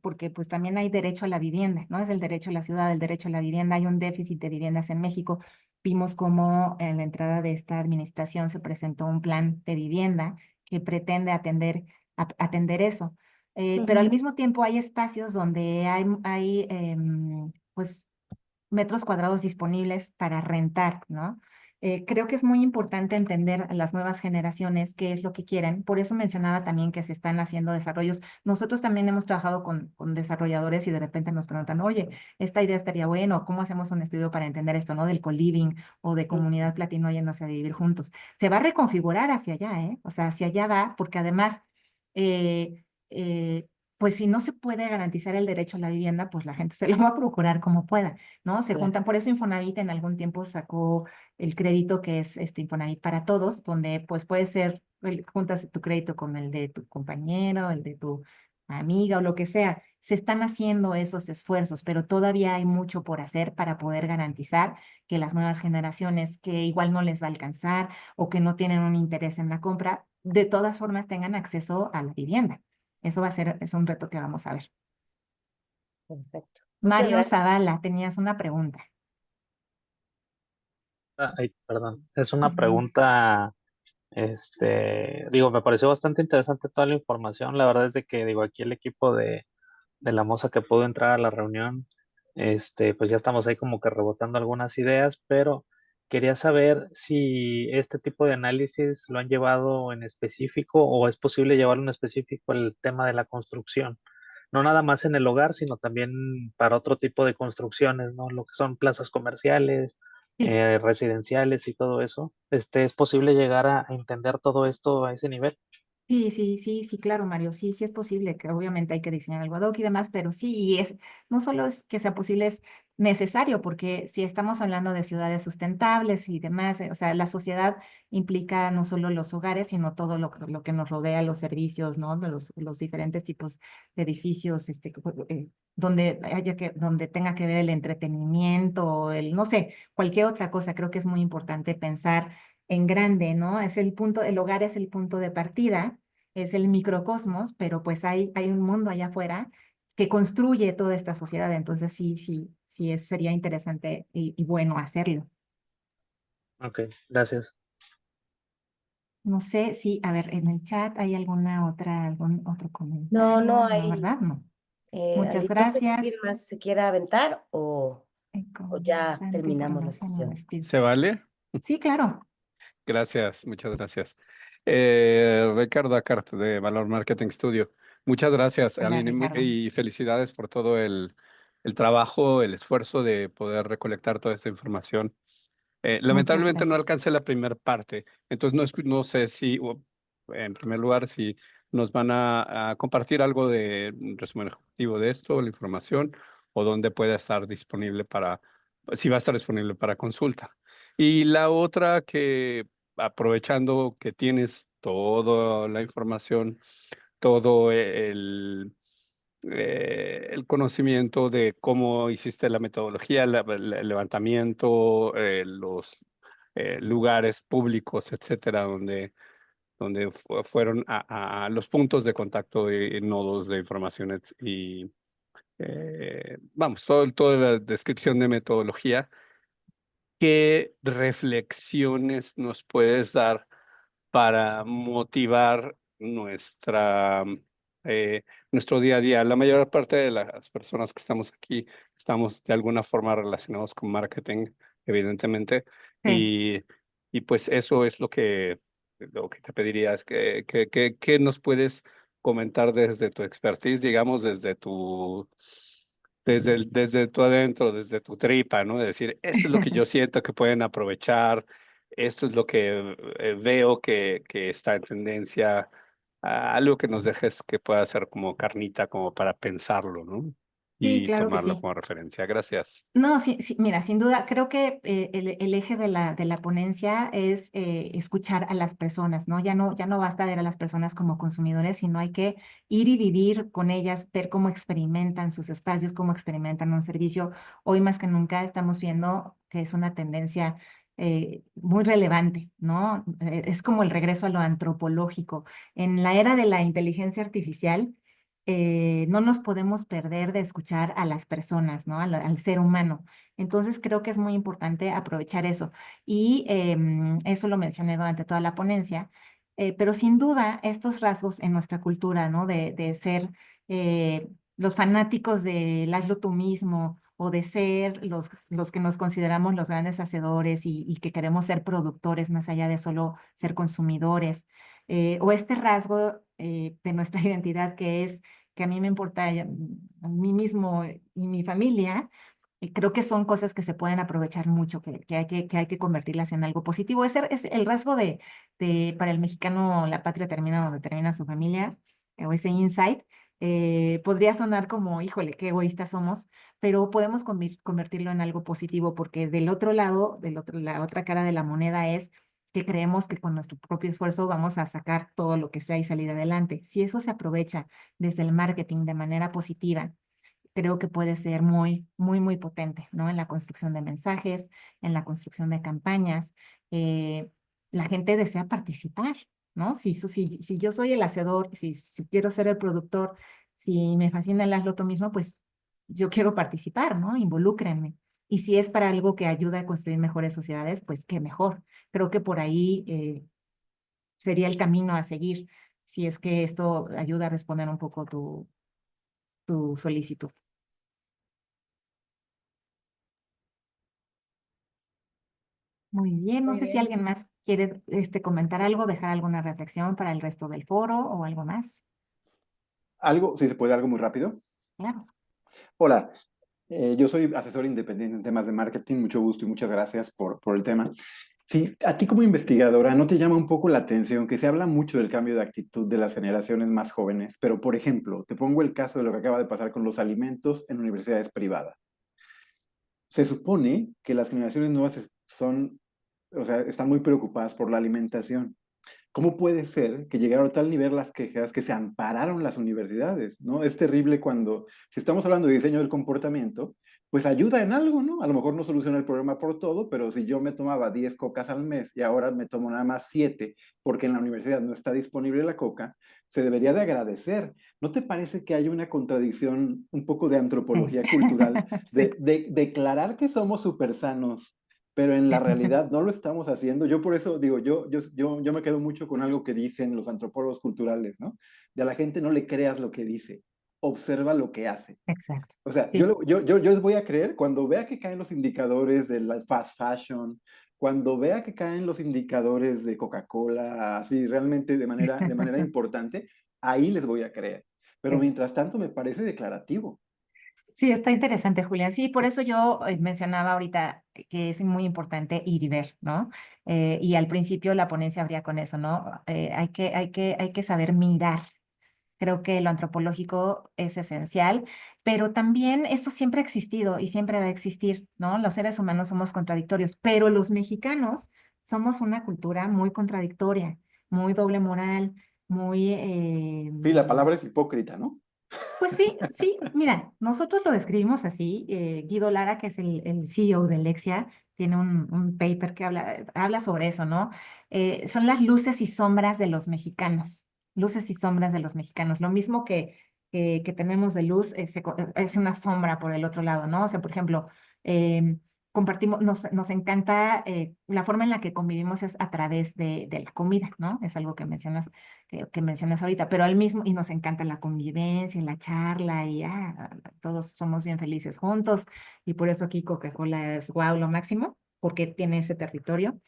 porque pues también hay derecho a la vivienda, ¿no? Es el derecho a la ciudad, el derecho a la vivienda. Hay un déficit de viviendas en México. Vimos cómo en la entrada de esta administración se presentó un plan de vivienda que pretende atender eso. Pero al mismo tiempo hay espacios donde hay pues metros cuadrados disponibles para rentar, ¿no? Creo que es muy importante entender a las nuevas generaciones qué es lo que quieren. Por eso mencionaba también que se están haciendo desarrollos. Nosotros también hemos trabajado con desarrolladores y de repente nos preguntan, oye, esta idea estaría buena, ¿cómo hacemos un estudio para entender esto, ¿no? Del co-living o de comunidad platino yéndose a vivir juntos. Se va a reconfigurar hacia allá, ¿eh? O sea, hacia allá va, porque además, eh, eh, pues si no se puede garantizar el derecho a la vivienda, pues la gente se lo va a procurar como pueda. ¿No? Se Claro. juntan, por eso Infonavit en algún tiempo sacó el crédito que es Infonavit para todos, donde pues puede ser, juntas tu crédito con el de tu compañero, el de tu amiga o lo que sea. Se están haciendo esos esfuerzos, pero todavía hay mucho por hacer para poder garantizar que las nuevas generaciones que igual no les va a alcanzar o que no tienen un interés en la compra, de todas formas tengan acceso a la vivienda. Eso va a ser, es un reto que vamos a ver. Perfecto. Muchas Mario gracias. Zavala, tenías una pregunta. Ay, perdón. Es una pregunta, digo, me pareció bastante interesante toda la información. La verdad es de que, digo, aquí el equipo de la moza que pudo entrar a la reunión, pues ya estamos ahí como que rebotando algunas ideas, pero quería saber si este tipo de análisis lo han llevado en específico o es posible llevarlo en específico el tema de la construcción. No nada más en el hogar, sino también para otro tipo de construcciones, ¿no? Lo que son plazas comerciales, Sí. residenciales y todo eso. ¿Es posible llegar a entender todo esto a ese nivel? Sí, claro, Mario, sí es posible, que obviamente hay que diseñar algo ad hoc y demás, pero sí, y no solo es que sea posible, es necesario, porque si estamos hablando de ciudades sustentables y demás, o sea, la sociedad implica no solo los hogares, sino todo lo que nos rodea, los servicios, ¿no? De los diferentes tipos de edificios, donde tenga que ver el entretenimiento, no sé, cualquier otra cosa, creo que es muy importante pensar en grande, ¿no? El hogar es el punto de partida, es el microcosmos, pero pues hay un mundo allá afuera que construye toda esta sociedad, entonces sería interesante y bueno hacerlo. Ok, gracias. No sé si, a ver, en el chat hay algún otro No, no comentario, no, hay. ¿verdad? No. Muchas No sé si alguien gracias. más se quiera aventar o ya Constante terminamos la programación en sesión. despido. ¿Se vale? Sí, claro. Gracias, muchas gracias. Ricardo Acart de Valor Marketing Studio. Muchas gracias, Hola, Aline, Ricardo. y felicidades por todo el trabajo, el esfuerzo de poder recolectar toda esta información. Muchas Lamentablemente no gracias. alcancé la primera parte, entonces no sé si, en primer lugar, si nos van a compartir algo de un resumen ejecutivo de esto, la información, o dónde puede estar disponible si va a estar disponible para consulta. Y la otra que, aprovechando que tienes toda la información, todo el conocimiento de cómo hiciste la metodología, el levantamiento, los lugares públicos, etcétera, donde fueron a los puntos de contacto y nodos de información y vamos, toda la descripción de metodología. ¿Qué reflexiones nos puedes dar para motivar nuestro día a día? La mayor parte de las personas que estamos aquí estamos de alguna forma relacionados con marketing, evidentemente, Sí. y pues eso es lo que te pediría, es que nos puedes comentar desde tu expertise, digamos, desde tu adentro, desde tu tripa, ¿no? De decir, esto es lo que yo siento que pueden aprovechar, esto es lo que veo que está en tendencia, algo que nos dejes que pueda ser como carnita, como para pensarlo, ¿no? Sí, Y claro que tomarlo sí. como referencia. Gracias. No, sí, sí, mira, sin duda, creo que el eje de la ponencia es escuchar a las personas, ¿no? Ya no basta ver a las personas como consumidores, sino hay que ir y vivir con ellas, ver cómo experimentan sus espacios, cómo experimentan un servicio. Hoy más que nunca estamos viendo que es una tendencia muy relevante, ¿no? Es como el regreso a lo antropológico. En la era de la inteligencia artificial, no nos podemos perder de escuchar a las personas, ¿no? Al ser humano. Entonces creo que es muy importante aprovechar eso. Y eso lo mencioné durante toda la ponencia, pero sin duda estos rasgos en nuestra cultura, ¿no? De ser los fanáticos del hazlo tú mismo o de ser los que nos consideramos los grandes hacedores y que queremos ser productores más allá de solo ser consumidores, o este rasgo de nuestra identidad que a mí me importa a mí mismo y mi familia, creo que son cosas que se pueden aprovechar mucho, que hay que convertirlas en algo positivo. Es el rasgo para el mexicano, la patria termina donde termina su familia, o ese insight. Podría sonar como, híjole, qué egoístas somos, pero podemos convertirlo en algo positivo, porque del otro lado, la otra cara de la moneda es que creemos que con nuestro propio esfuerzo vamos a sacar todo lo que sea y salir adelante. Si eso se aprovecha desde el marketing de manera positiva, creo que puede ser muy, muy, muy potente, ¿no? En la construcción de mensajes, en la construcción de campañas. eh, la gente desea participar, ¿no? Si yo soy el hacedor, si quiero ser el productor, si me fascina el hazlo tú mismo, pues yo quiero participar, ¿no? Involúcrenme. Y si es para algo que ayuda a construir mejores sociedades, pues qué mejor. Creo que por ahí sería el camino a seguir, si es que esto ayuda a responder un poco tu solicitud. Muy bien, no Muy sé si bien. alguien más quiere comentar algo, dejar alguna reflexión para el resto del foro o algo más. Algo, si se puede, algo muy rápido. Claro. Hola, yo soy asesor independiente en temas de marketing, mucho gusto y muchas gracias por el tema. Sí, a ti como investigadora, ¿no te llama un poco la atención que se habla mucho del cambio de actitud de las generaciones más jóvenes? Pero, por ejemplo, te pongo el caso de lo que acaba de pasar con los alimentos en universidades privadas. Se supone que las generaciones nuevas o sea, están muy preocupadas por la alimentación. ¿Cómo puede ser que llegaron a tal nivel las quejas que se ampararon las universidades, ¿no? Es terrible cuando, si estamos hablando de diseño del comportamiento, pues ayuda en algo, ¿no? A lo mejor no soluciona el problema por todo, pero si yo me tomaba 10 cocas al mes y ahora me tomo nada más 7 porque en la universidad no está disponible la coca, se debería de agradecer. ¿No te parece que hay una contradicción un poco de antropología cultural de declarar que somos súper sanos, pero en la realidad no lo estamos haciendo? Yo por eso digo, yo me quedo mucho con algo que dicen los antropólogos culturales, ¿no? De a la gente no le creas lo que dice, observa lo que hace. Exacto. O sea, Sí. yo les voy a creer cuando vea que caen los indicadores de la fast fashion, cuando vea que caen los indicadores de Coca-Cola, así realmente de manera importante, ahí les voy a creer. Pero Sí. mientras tanto me parece declarativo. Sí, está interesante, Julián. Sí, por eso yo mencionaba ahorita que es muy importante ir y ver, ¿no? Y al principio la ponencia abría con eso, ¿no? Hay que saber mirar. Creo que lo antropológico es esencial, pero también esto siempre ha existido y siempre va a existir, ¿no? Los seres humanos somos contradictorios, pero los mexicanos somos una cultura muy contradictoria. muy doble moral, muy... Sí, la palabra es hipócrita, ¿no? Pues sí, sí, mira, nosotros lo describimos así. Guido Lara, que es el CEO de Lexia, tiene un paper que habla sobre eso, ¿no? Son las luces y sombras de los mexicanos, luces y sombras de los mexicanos. Lo mismo que tenemos de luz es una sombra por el otro lado, ¿no? O sea, por ejemplo, compartimos, nos encanta la forma en la que convivimos es a través de la comida, ¿no? Es algo que mencionas ahorita, pero al mismo, y nos encanta la convivencia, la charla, y todos somos bien felices juntos, y por eso aquí Coca-Cola es wow, lo máximo, porque tiene ese territorio.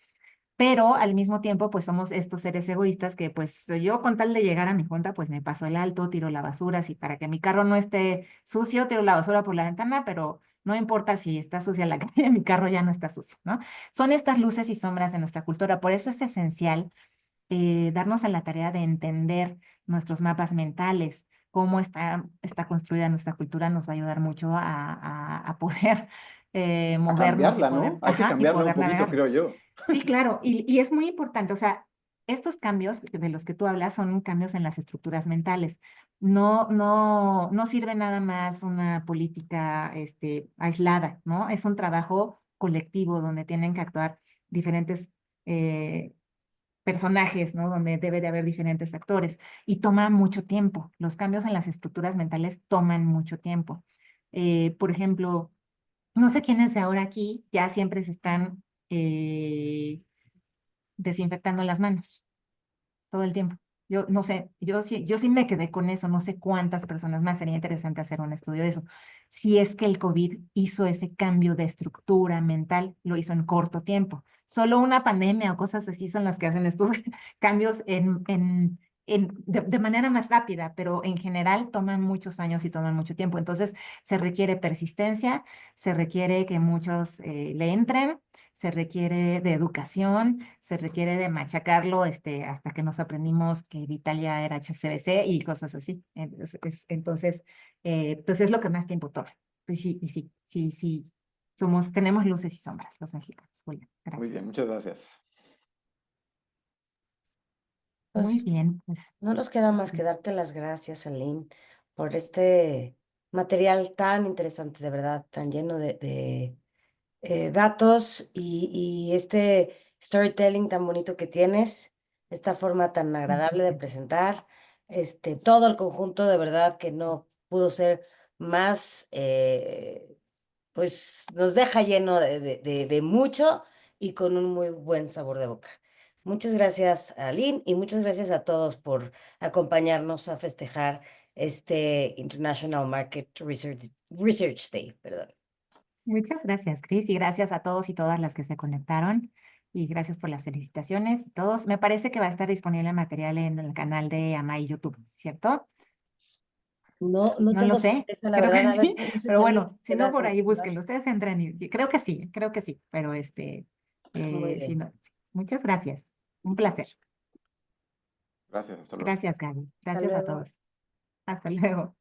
Pero al mismo tiempo, pues somos estos seres egoístas que pues yo con tal de llegar a mi junta, pues me paso el alto, tiro la basura, así para que mi carro no esté sucio, tiro la basura por la ventana, pero no importa si está sucia la calle, mi carro ya no está sucio, ¿no? Son estas luces y sombras de nuestra cultura, por eso es esencial darnos a la tarea de entender nuestros mapas mentales, cómo está construida nuestra cultura, nos va a ayudar mucho a poder A movernos y cambiarla, poder, ¿no? Hay que y cambiarla un poder poquito, navegar. creo yo. Sí, claro, y es muy importante, o sea, estos cambios de los que tú hablas son cambios en las estructuras mentales. No sirve nada más una política aislada, ¿no? Es un trabajo colectivo donde tienen que actuar diferentes personajes, ¿no? Donde debe de haber diferentes actores y toma mucho tiempo. Los cambios en las estructuras mentales toman mucho tiempo. Por ejemplo, no sé quiénes de ahora aquí ya siempre se están desinfectando las manos todo el tiempo. Yo no sé, yo sí me quedé con eso, no sé cuántas personas más, sería interesante hacer un estudio de eso. Si es que el COVID hizo ese cambio de estructura mental, lo hizo en corto tiempo. Solo una pandemia o cosas así son las que hacen estos cambios de manera más rápida, pero en general toman muchos años y toman mucho tiempo. Entonces se requiere persistencia, se requiere que muchos le entren, se requiere de educación, se requiere de machacarlo hasta que nos aprendimos que Italia era HCBC y cosas así. Entonces, pues es lo que más tiempo toma. Pues sí, y sí, tenemos luces y sombras los mexicanos. Julia, Muy bien, gracias. muchas gracias. Muy Pues bien, pues. no nos queda más que darte las gracias, Aline, por este material tan interesante, de verdad, tan lleno de datos y este storytelling tan bonito que tienes, esta forma tan agradable de presentar, todo el conjunto de verdad que no pudo ser más, pues nos deja lleno de mucho y con un muy buen sabor de boca. Muchas gracias, Aline, y muchas gracias a todos por acompañarnos a festejar este International Market Research Day, perdón. Muchas gracias, Cris, y gracias a todos y todas las que se conectaron. Y gracias por las felicitaciones y todos. Me parece que va a estar disponible el material en el canal de Amay YouTube, ¿cierto? No No lo tengo sé, certeza, la creo que verdad, a ver, sí, no sé pero si alguien bueno, si no pueda por ahí confirmar. búsquenlo, ustedes entren y creo que sí, pero Muy sí, bien. no, sí. Muchas gracias, un placer. Gracias, hasta luego. Gracias, Gaby, Hasta gracias a luego. todos. Hasta luego.